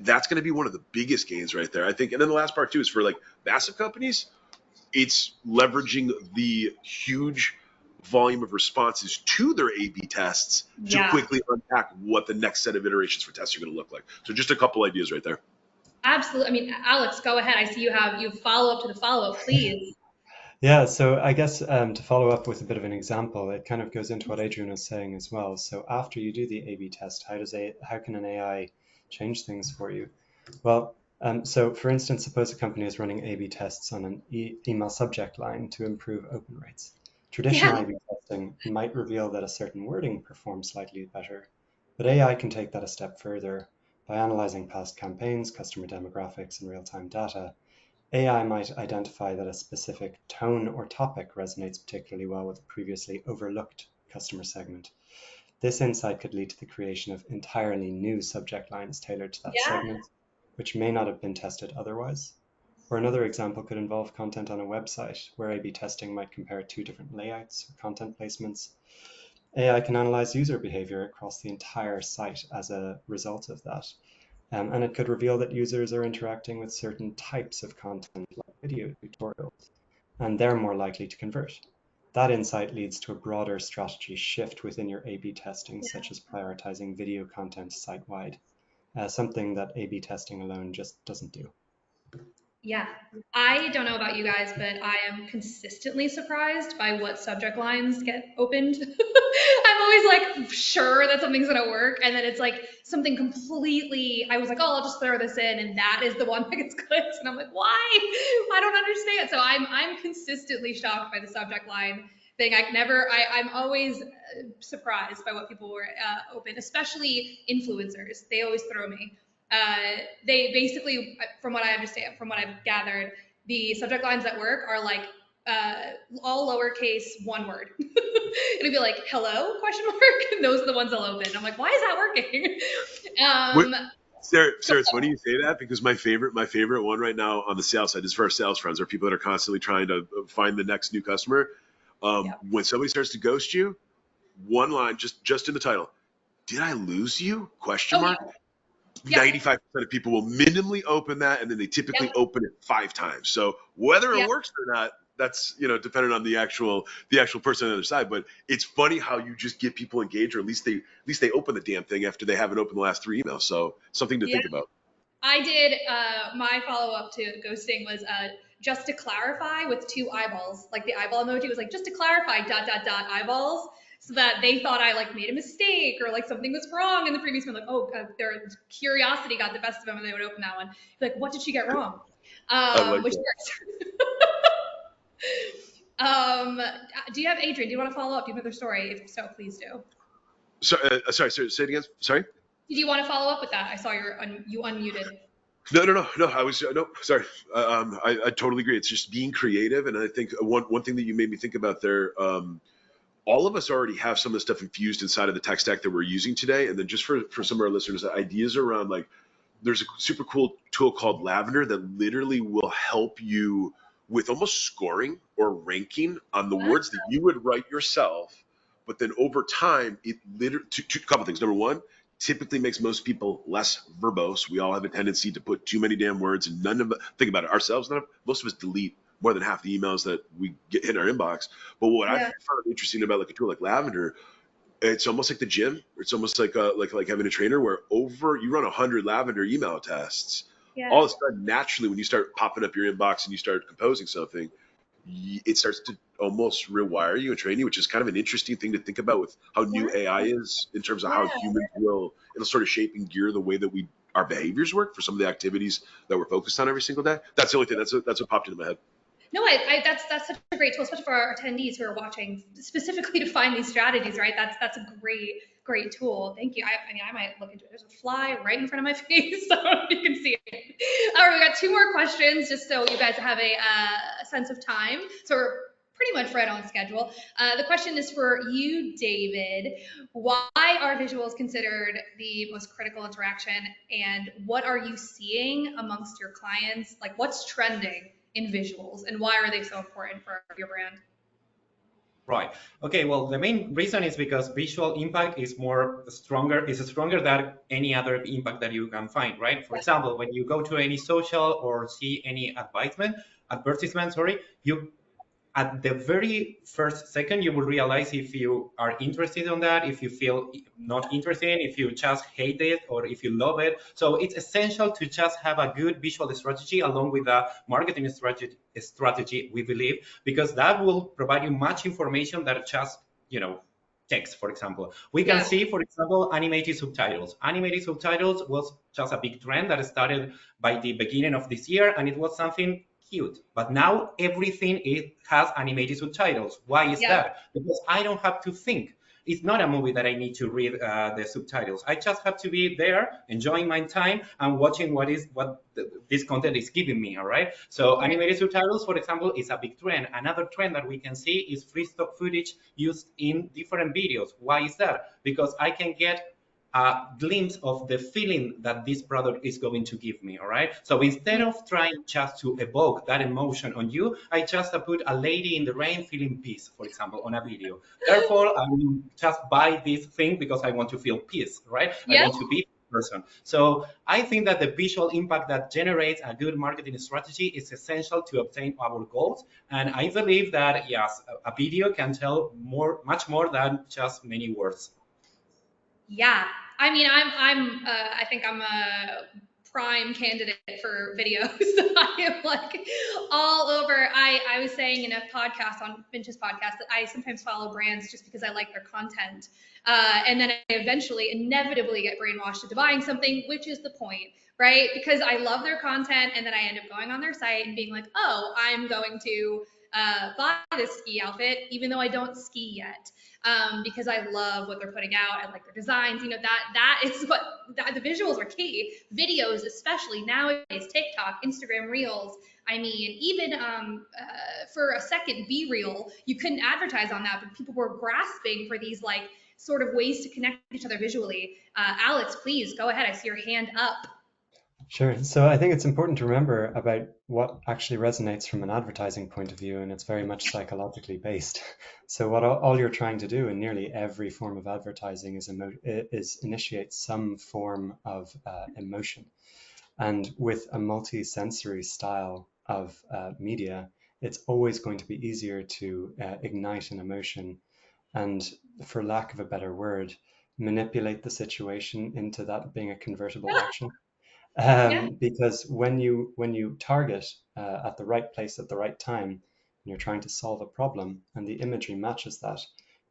B: that's going to be one of the biggest gains right there, I think. And then the last part too is for like massive companies, it's leveraging the huge volume of responses to their A/B tests to
A: yeah,
B: quickly unpack what the next set of iterations for tests are going to look like. So just a couple ideas right there.
A: absolutely. I mean, Alex, go ahead. I see you follow up to the follow up, please.
D: Yeah, so I guess to follow up with a bit of an example, it kind of goes into what Adrian was saying as well. So after you do the A/B test, how can an AI change things for you? Well, so for instance, suppose a company is running A/B tests on an email subject line to improve open rates. Traditional
A: Yeah,
D: A/B testing might reveal that a certain wording performs slightly better, but AI can take that a step further by analyzing past campaigns, customer demographics, and real-time data. AI might identify that a specific tone or topic resonates particularly well with a previously overlooked customer segment. This insight could lead to the creation of entirely new subject lines tailored to that
A: yeah,
D: segment, which may not have been tested otherwise. Or another example could involve content on a website, where A/B testing might compare two different layouts or content placements. AI can analyze user behavior across the entire site as a result of that. And it could reveal that users are interacting with certain types of content, like video tutorials, and they're more likely to convert. That insight leads to a broader strategy shift within your A/B testing, such as prioritizing video content site-wide, something that A/B testing alone just doesn't do.
A: yeah. I don't know about you guys, but I am consistently surprised by what subject lines get opened. I'm always like sure that something's gonna work, and then it's like something completely. I was like, oh, I'll just throw this in, and that is the one that gets clicks, and I'm like, why? I don't understand. So I'm consistently shocked by the subject line thing. I'm always surprised by what people were open, especially influencers. They always throw me. They basically, from what I understand, from what I've gathered, the subject lines that work are like all lowercase, one word. It'll be like hello question mark. And those are the ones I'll open. I'm like, why is that working?
B: What,
A: um,
B: Sarah,
A: so
B: it's funny you say that because my favorite one right now on the sales side is for our sales friends, are people that are constantly trying to find the next new customer.
A: yeah.
B: When somebody starts to ghost you, one line just in the title, did I lose you? Question
A: Oh
B: mark.
A: yeah. Yep.
B: 95% of people will minimally open that, and then they typically
A: Yep.
B: open it 5 times. So whether it
A: Yep.
B: works or not, that's dependent on the actual person on the other side. But it's funny how you just get people engaged, or at least they open the damn thing after they haven't opened the last 3 emails. So something to
A: Yeah.
B: think about.
A: I did. My follow up to ghosting was just to clarify with two eyeballs. Like the eyeball emoji was like just to clarify dot dot dot eyeballs. so that they thought I like made a mistake or like something was wrong in the previous one. Like, oh, their curiosity got the best of them, and they would open that one. Like, what did she get wrong?
B: I like
A: Which
B: that.
A: works. Do you have Adrian? Do you want to follow up? Do you have another story? If so, please do.
B: Sorry, say it again. Sorry.
A: Did you want to follow up with that? I saw you unmuted.
B: No. I was no. Sorry. I totally agree. It's just being creative, and I think one thing that you made me think about there. All of us already have some of the stuff infused inside of the tech stack that we're using today, and then just for some of our listeners, ideas around like there's a super cool tool called Lavender that literally will help you with almost scoring or ranking on the words that you would write yourself. But then over time, it literally two couple things. Number one, typically makes most people less verbose. We all have a tendency to put too many damn words, and none of think about it ourselves. Most of us delete more than half the emails that we get in our inbox. But what I
A: Yeah.
B: found interesting about like a tool like Lavender, it's almost like the gym. It's almost like like having a trainer where you run 100 Lavender email tests.
A: Yeah.
B: All of a sudden, naturally, when you start popping up your inbox and you start composing something, it starts to almost rewire you and train you, which is kind of an interesting thing to think about with how new AI is in terms of how
A: Yeah.
B: humans it'll sort of shape and gear the way that our behaviors work for some of the activities that we're focused on every single day. That's the only thing that's what popped into my head.
A: No, that's such a great tool, especially for our attendees who are watching specifically to find these strategies, right? That's a great tool. Thank you. I mean, I might look into it. There's a fly right in front of my face, so you can see it. All right, we got two more questions, just so you guys have a sense of time. So we're pretty much right on schedule. The question is for you, David. Why are visuals considered the most critical interaction, and what are you seeing amongst your clients? Like, what's trending in visuals, and why are they so important for your brand?
C: Right. Okay. Well, the main reason is because visual impact is stronger than any other impact that you can find, right? For example, when you go to any social or see any advertisement, sorry, you at the very first second, you will realize if you are interested in that, if you feel not interested, if you just hate it, or if you love it. So it's essential to just have a good visual strategy along with a marketing strategy, we believe, because that will provide you much information that just, text, for example. We can see, for example, animated subtitles. Animated subtitles was just a big trend that started by the beginning of this year, and it was something cute. But now everything has animated subtitles. Why is that? Because I don't have to think. It's not a movie that I need to read the subtitles. I just have to be there, enjoying my time and watching what this content is giving me. All right. So animated subtitles, for example, is a big trend. Another trend that we can see is free stock footage used in different videos. Why is that? Because I can get a glimpse of the feeling that this product is going to give me. All right. So instead of trying just to evoke that emotion on you, I just put a lady in the rain feeling peace, for example, on a video. Therefore, I will just buy this thing because I want to feel peace, right? I want to be person. So I think that the visual impact that generates a good marketing strategy is essential to obtain our goals. And I believe that, yes, a video can tell much more than just many words.
A: Yeah, I mean, I think I'm a prime candidate for videos. I am like all over. I was saying in a podcast on Finch's podcast that I sometimes follow brands just because I like their content, and then I eventually, inevitably, get brainwashed into buying something, which is the point, right? Because I love their content, and then I end up going on their site and being like, oh, I'm going to buy this ski outfit, even though I don't ski yet. Because I love what they're putting out. I like their designs. That is what the visuals are key. Videos, especially nowadays, TikTok, Instagram Reels. I mean, even for a second B Reel, you couldn't advertise on that, but people were grasping for these like sort of ways to connect with each other visually. Alex, please go ahead. I see your hand up.
D: Sure. So I think it's important to remember about what actually resonates from an advertising point of view, and it's very much psychologically based. So what all you're trying to do in nearly every form of advertising is initiate some form of emotion. And with a multi-sensory style of media, it's always going to be easier to ignite an emotion and, for lack of a better word, manipulate the situation into that being a convertible action.
A: Yeah.
D: Because when you target at the right place at the right time, and you're trying to solve a problem, and the imagery matches that,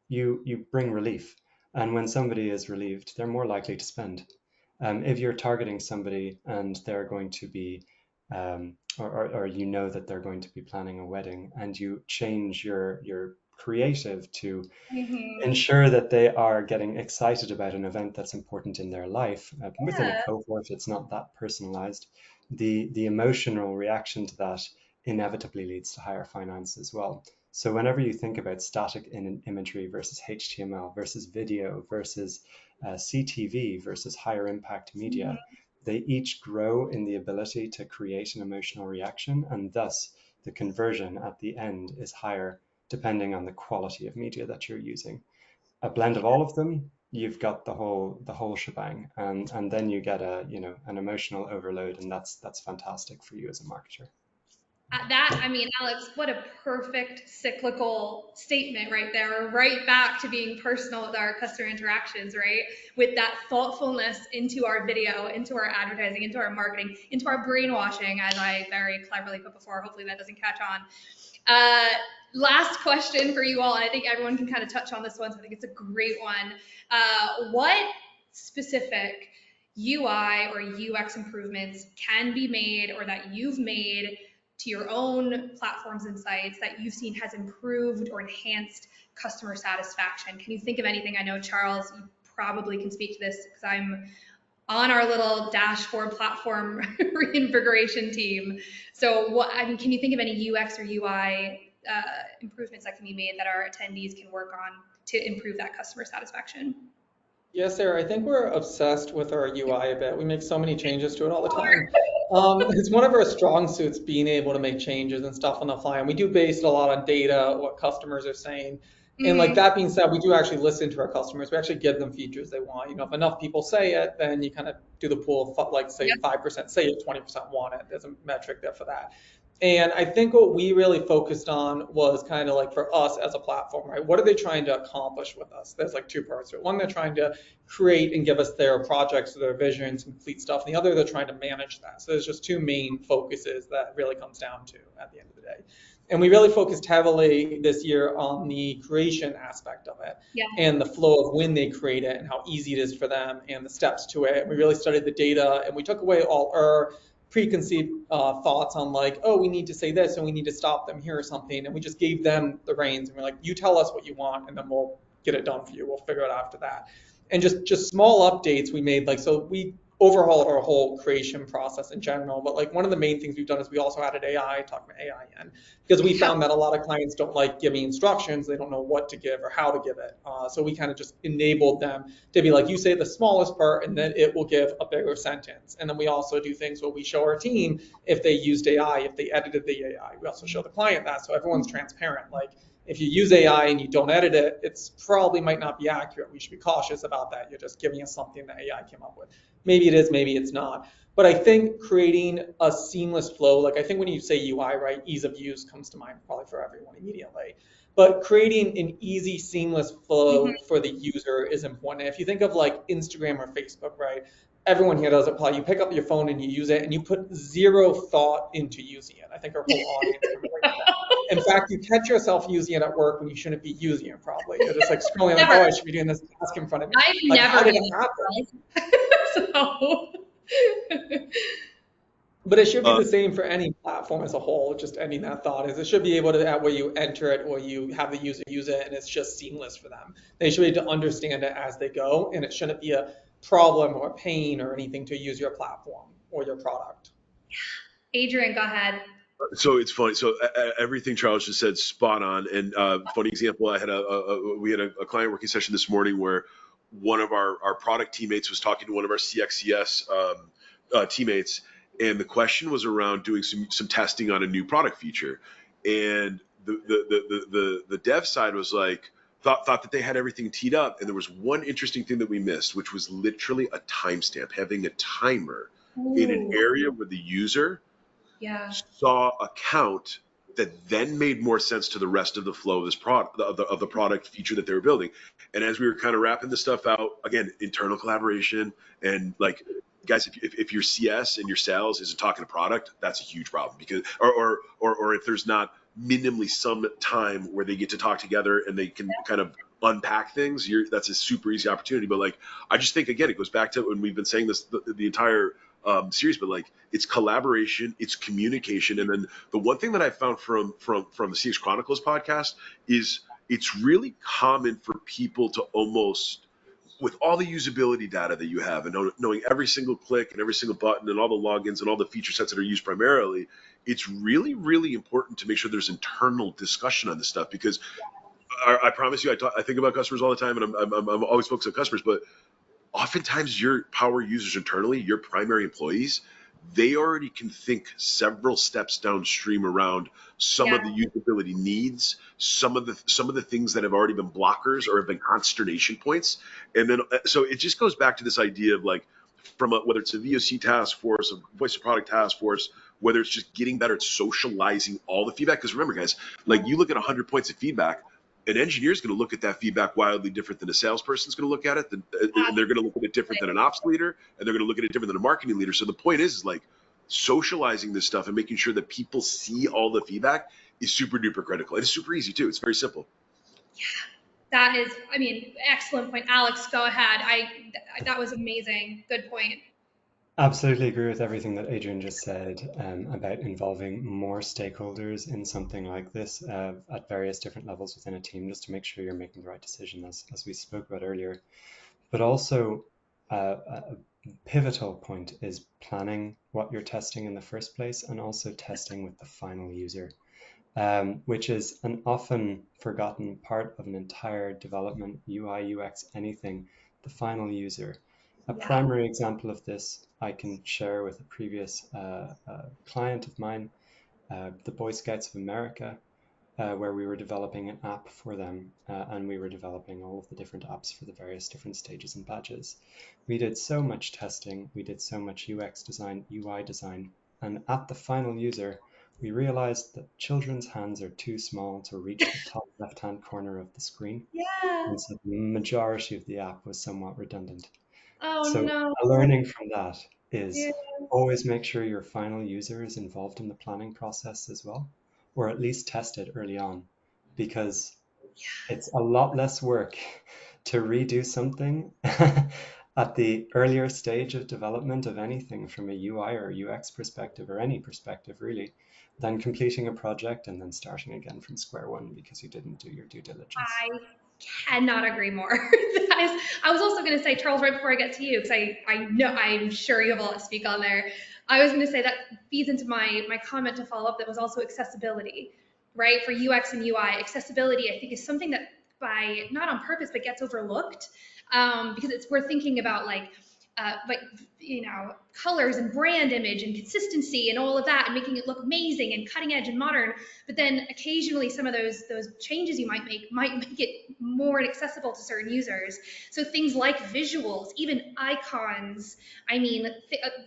D: you bring relief. And when somebody is relieved, they're more likely to spend. If you're targeting somebody and they're going to be, or you know that they're going to be planning a wedding, and you change your creative to
A: Mm-hmm.
D: ensure that they are getting excited about an event that's important in their life, within a
A: Yeah.
D: cohort, it's not that personalized. The emotional reaction to that inevitably leads to higher finance as well. So whenever you think about static imagery versus HTML versus video versus CTV versus higher impact media, they each grow in the ability to create an emotional reaction, and thus the conversion at the end is higher depending on the quality of media that you're using. A blend of all of them, you've got the whole shebang, and then you get an emotional overload, and that's fantastic for you as a marketer.
A: I mean, Alex, what a perfect cyclical statement right there. We're right back to being personal with our customer interactions, right? With that thoughtfulness into our video, into our advertising, into our marketing, into our brainwashing, as I very cleverly put before. Hopefully that doesn't catch on. Uh, Last question for you all, and I think everyone can kind of touch on this one, so I think it's a great one. What specific UI or UX improvements can be made or that you've made to your own platforms and sites that you've seen has improved or enhanced customer satisfaction? Can you think of anything? I know, Charles, you probably can speak to this because I'm on our little dashboard platform reinvigoration team. So I mean, can you think of any UX or UI improvements that can be made that our attendees can work on to improve that customer satisfaction?
E: Yes, Sarah, I think we're obsessed with our UI a bit. We make so many changes to it all the time. It's one of our strong suits, being able to make changes and stuff on the fly. And we do base it a lot on data, what customers are saying. And like
A: Mm-hmm.
E: that being said, we do actually listen to our customers. We actually give them features they want. If enough people say it, then you kind of do the pool of like say
A: Yep.
E: 5% say it, 20% want it. There's a metric there for that. And I think what we really focused on was kind of like for us as a platform, right? What are they trying to accomplish with us? There's like two parts to it. One, they're trying to create and give us their projects, their visions, complete stuff. And the other, they're trying to manage that. So there's just two main focuses that really comes down to at the end of the day. And we really focused heavily this year on the creation aspect of it
A: Yeah.
E: and the flow of when they create it and how easy it is for them and the steps to it. And we really studied the data and we took away all our preconceived thoughts on like, oh, we need to say this and we need to stop them here or something. And we just gave them the reins and we're like, you tell us what you want and then we'll get it done for you. We'll figure it out after that. And just small updates we made, like, so we overhauled our whole creation process in general. But like one of the main things we've done is we also added AI, talking about AI in, because we found that a lot of clients don't like giving instructions. They don't know what to give or how to give it. So we kind of just enabled them to be like, you say the smallest part and then it will give a bigger sentence. And then we also do things where we show our team if they used AI, if they edited the AI. We also show the client that, so everyone's transparent. Like if you use AI and you don't edit it, it's probably might not be accurate. We should be cautious about that. You're just giving us something that AI came up with. Maybe it is, maybe it's not. But I think creating a seamless flow, like I think when you say UI, right, ease of use comes to mind probably for everyone immediately. But creating an easy, seamless
A: Mm-hmm.
E: flow for the user is important. If you think of like Instagram or Facebook, right, everyone here does it probably. You pick up your phone and you use it and you put zero thought into using it. I think our whole audience can relate to that. In fact, you catch yourself using it at work when you shouldn't be using it probably. You're just like scrolling like, oh,
A: Never.
E: I should be doing this task in front of me.
A: I've
E: Like, how
A: never
E: did it
A: used
E: happen?
A: it, so.
E: But it should be
B: Uh,
E: the same for any platform as a whole, just ending that thought is it should be able to that way you enter it or you have the user use it and it's just seamless for them. They should be able to understand it as they go and it shouldn't be a problem or pain or anything to use your platform or your product.
A: Adrian, go ahead.
B: so it's funny. So everything Charles just said, spot on. And funny example, I had we had a client working session this morning where one of our product teammates was talking to one of our CXCS teammates, and the question was around doing some testing on a new product feature, and the dev side was like thought that they had everything teed up, and there was one interesting thing that we missed, which was literally a timestamp, having a timer in an
A: Ooh,
B: area where the user
A: yeah.
B: saw a count that then made more sense to the rest of the flow of this product of the product feature that they were building. And as we were kind of wrapping this stuff out, again, internal collaboration and like, guys, if your CS and your sales isn't talking to product, that's a huge problem, because or if there's not minimally some time where they get to talk together and they can kind of unpack things, that's a super easy opportunity. But like, I just think, again, it goes back to when we've been saying this the entire series, but like, it's collaboration, it's communication. And then the one thing that I found from the CX Chronicles podcast is it's really common for people to almost, with all the usability data that you have and knowing every single click and every single button and all the logins and all the feature sets that are used primarily, it's really, really important to make sure there's internal discussion on this stuff. Because I promise you, I think about customers all the time, and I'm always focused on customers, but oftentimes your power users internally, your primary employees, they already can think several steps downstream around some of the usability needs, some of the things that have already been blockers or have been consternation points. And then so it just goes back to this idea of like, whether it's a VOC task force, a voice of product task force, whether it's just getting better at socializing all the feedback. Because remember, guys, like, you look at 100 points of feedback, an engineer is going to look at that feedback wildly different than a salesperson is going to look at it. And they're going to look at it different than an ops leader, and they're going to look at it different than a marketing leader. So the point is like, socializing this stuff and making sure that people see all the feedback is super duper critical. And it's super easy too. It's very simple.
A: Yeah, that is, I mean, excellent point. Alex, go ahead. That was amazing. Good point.
D: Absolutely agree with everything that Adrian just said about involving more stakeholders in something like this at various different levels within a team, just to make sure you're making the right decision, as we spoke about earlier. But also, a pivotal point is planning what you're testing in the first place, and also testing with the final user, which is an often forgotten part of an entire development, UI, UX, anything, the final user. A primary example of this I can share with a previous client of mine, the Boy Scouts of America, where we were developing an app for them, and we were developing all of the different apps for the various different stages and badges. We did so much testing, we did so much UX design, UI design, and at the final user, we realized that children's hands are too small to reach the top left-hand corner of the screen.
A: Yeah.
D: And so the majority of the app was somewhat redundant.
A: Oh
D: So
A: no.
D: a learning from that is
A: Yeah.
D: always make sure your final user is involved in the planning process as well, or at least test it early on, because it's a lot less work to redo something at the earlier stage of development of anything from a UI or UX perspective, or any perspective really, than completing a project and then starting again from square one because you didn't do your due diligence.
A: I cannot agree more. I was also going to say, Charles, right before I get to you, because I know, I'm sure you have a lot to speak on there. I was going to say that feeds into my comment to follow up, that was also accessibility, right? For UX and UI, accessibility, I think, is something that, by not on purpose, but gets overlooked, because we're thinking about like colors and brand image and consistency and all of that, and making it look amazing and cutting edge and modern. But then occasionally some of those changes you might make it more accessible to certain users. So things like visuals, even icons, I mean,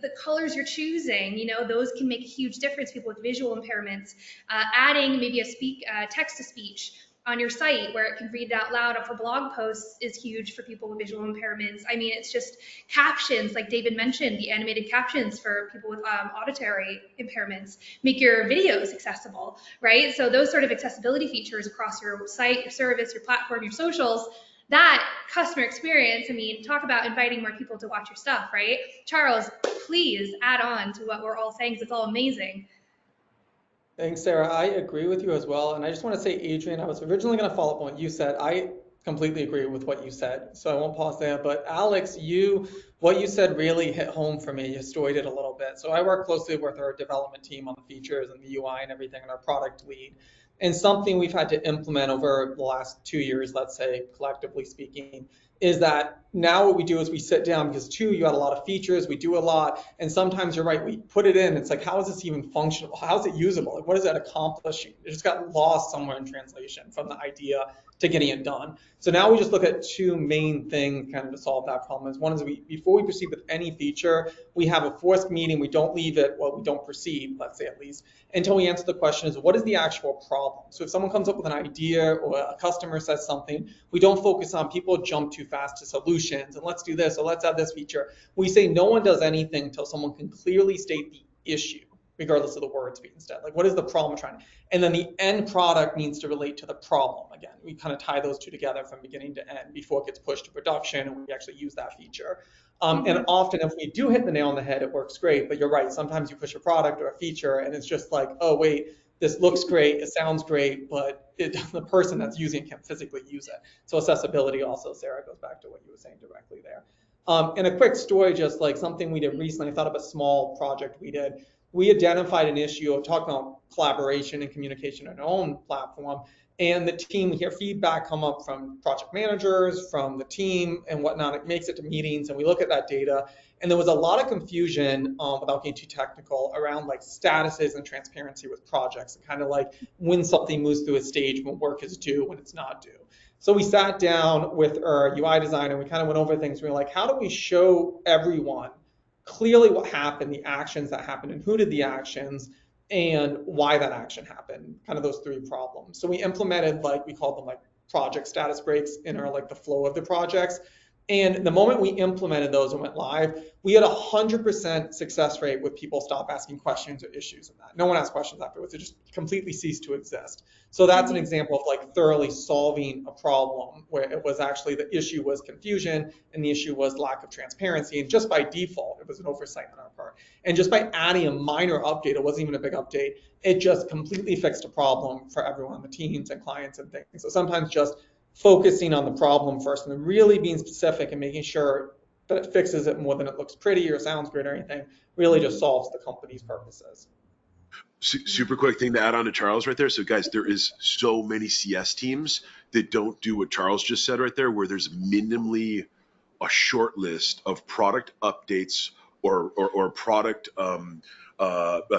A: the colors you're choosing, those can make a huge difference. People with visual impairments, adding maybe a text to speech on your site where it can read it out loud for blog posts is huge for people with visual impairments. I mean, it's just captions, like David mentioned, the animated captions for people with auditory impairments, make your videos accessible, right? So those sort of accessibility features across your site, your service, your platform, your socials, that customer experience, I mean, talk about inviting more people to watch your stuff, right? Charles, please add on to what we're all saying, because it's all amazing.
E: Thanks, Sarah. I agree with you as well. And I just want to say, Adrian, I was originally going to follow up on what you said. I completely agree with what you said, so I won't pause there. But Alex, what you said really hit home for me. You storyed it a little bit. So I work closely with our development team on the features and the UI and everything, and our product lead. And something we've had to implement over the last 2 years, let's say, collectively speaking, is that now what we do is we sit down, because you got a lot of features, we do a lot, and sometimes you're right, we put it in, it's like, how is this even functional? How is it usable? Like, what is that accomplishing? It just got lost somewhere in translation from the idea to getting it done. So now we just look at two main things kind of to solve that problem. One is before we proceed with any feature, we have a forced meeting. We don't leave it, we don't proceed, let's say at least, until we answer the question is, what is the actual problem? So if someone comes up with an idea or a customer says something, we don't focus on people jump too fast to solutions and let's do this or let's add this feature. We say no one does anything until someone can clearly state the issue. regardless of the words being said. Like, what is the problem trying? And then the end product needs to relate to the problem. Again, we kind of tie those two together from beginning to end before it gets pushed to production and we actually use that feature. And often if we do hit the nail on the head, it works great. But you're right, sometimes you push a product or a feature and it's just like, oh, wait, this looks great, it sounds great, but the person that's using it can't physically use it. So accessibility also, Sarah, goes back to what you were saying directly there. And a quick story, just like something we did recently, I thought of a small project we did. We identified an issue of talking about collaboration and communication in our own platform. And the team, we hear feedback come up from project managers, from the team and whatnot. It makes it to meetings and we look at that data. And there was a lot of confusion, without getting too technical, around like statuses and transparency with projects and kind of like when something moves through a stage, when work is due, when it's not due. So we sat down with our UI designer, we kind of went over things. We were like, how do we show everyone clearly what happened, the actions that happened, and who did the actions, and why that action happened, kind of those three problems. So we implemented, like, we called them like project status breaks in our like the flow of the projects. And the moment we implemented those and went live, we had 100% success rate with people stop asking questions or issues in that. No one asked questions afterwards. It just completely ceased to exist. So that's an example of like thoroughly solving a problem where it was actually the issue was confusion and the issue was lack of transparency. And just by default, it was an oversight on our part. And just by adding a minor update, it wasn't even a big update, it just completely fixed a problem for everyone on the teams and clients and things. So sometimes just focusing on the problem first and then really being specific and making sure that it fixes it more than it looks pretty or sounds great or anything really just solves the company's purposes.
B: Super quick thing to add on to Charles right there. So guys, there is so many CS teams that don't do what Charles just said right there, where there's minimally a short list of product updates or product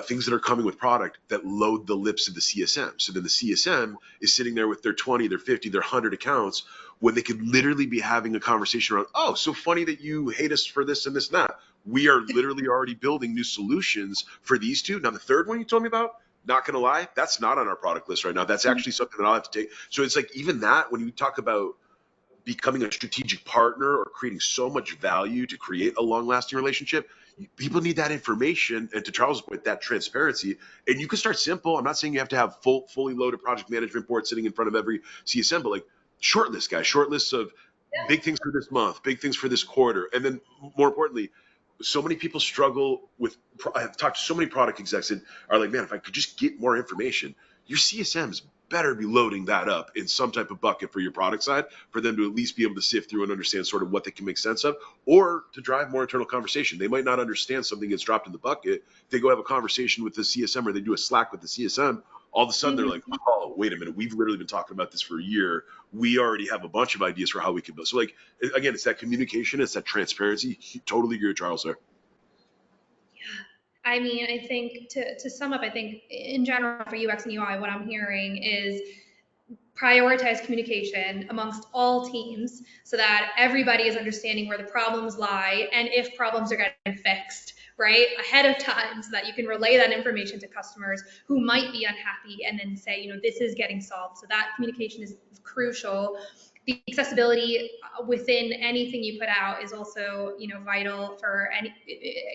B: things that are coming with product that load the lips of the CSM. So then the CSM is sitting there with their 20, their 50, their 100 accounts when they could literally be having a conversation around, oh, so funny that you hate us for this and this and that. We are literally already building new solutions for these two. Now, the third one you told me about, not going to lie, that's not on our product list right now. That's actually something that I'll have to take. So it's like even that, when you talk about becoming a strategic partner or creating so much value to create a long-lasting relationship, people need that information, and to Charles' point, that transparency. And you can start simple. I'm not saying you have to have fully loaded project management board sitting in front of every CSM, but like short list, guys, short lists of big things for this month, big things for this quarter. And then more importantly, so many people struggle with, I've talked to so many product execs that are like, man, if I could just get more information, your CSMs better be loading that up in some type of bucket for your product side for them to at least be able to sift through and understand sort of what they can make sense of, or to drive more internal conversation. They might not understand something gets dropped in the bucket. They go have a conversation with the CSM or they do a Slack with the CSM. All of a sudden they're like, oh, wait a minute. We've literally been talking about this for a year. We already have a bunch of ideas for how we can build. So like, again, it's that communication. It's that transparency. Totally agree with Charles there.
A: I mean, I think to sum up, I think in general for UX and UI, what I'm hearing is prioritize communication amongst all teams so that everybody is understanding where the problems lie and if problems are getting fixed, right, ahead of time, so that you can relay that information to customers who might be unhappy and then say, you know, this is getting solved. So that communication is crucial. The accessibility within anything you put out is also, you know, vital for any,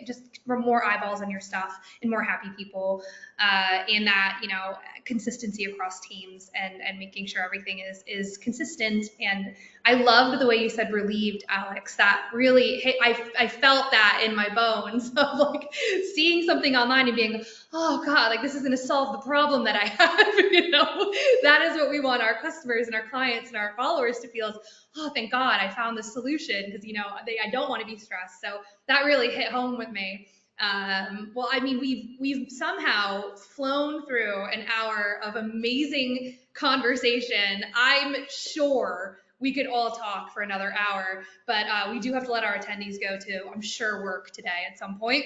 A: just for more eyeballs on your stuff and more happy people, and that, you know, consistency across teams and making sure everything is consistent. And I loved the way you said relieved, Alex. That really, I felt that in my bones of like seeing something online and being, oh God, like this is going to solve the problem that I have. You know, that is what we want our customers and our clients and our followers to feel is, oh, thank God I found this solution, because, you know, I don't want to be stressed. So that really hit home with me. Well, I mean, we've somehow flown through an hour of amazing conversation. I'm sure we could all talk for another hour, but we do have to let our attendees go to, I'm sure, work today at some point.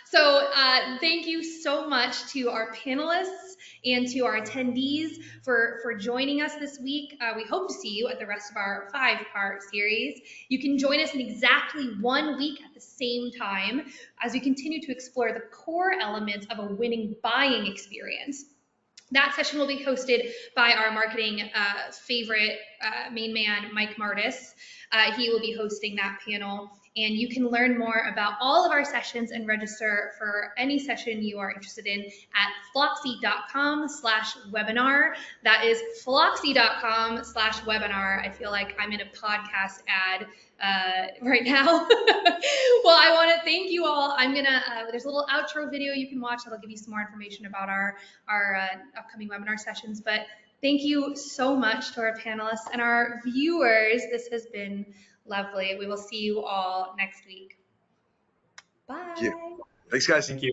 A: So thank you so much to our panelists and to our attendees for joining us this week. We hope to see you at the rest of our 5-part series. You can join us in exactly 1 week at the same time as we continue to explore the core elements of a winning buying experience. That session will be hosted by our marketing favorite main man, Mike Martis. He will be hosting that panel. And you can learn more about all of our sessions and register for any session you are interested in at flocksy.com/webinar. That is flocksy.com/webinar. I feel like I'm in a podcast ad right now. Well, I want to thank you all. There's a little outro video you can watch that'll give you some more information about our upcoming webinar sessions. But thank you so much to our panelists and our viewers. This has been lovely. We will see you all next week. Bye.
B: Yeah. Thanks, guys.
C: Thank you.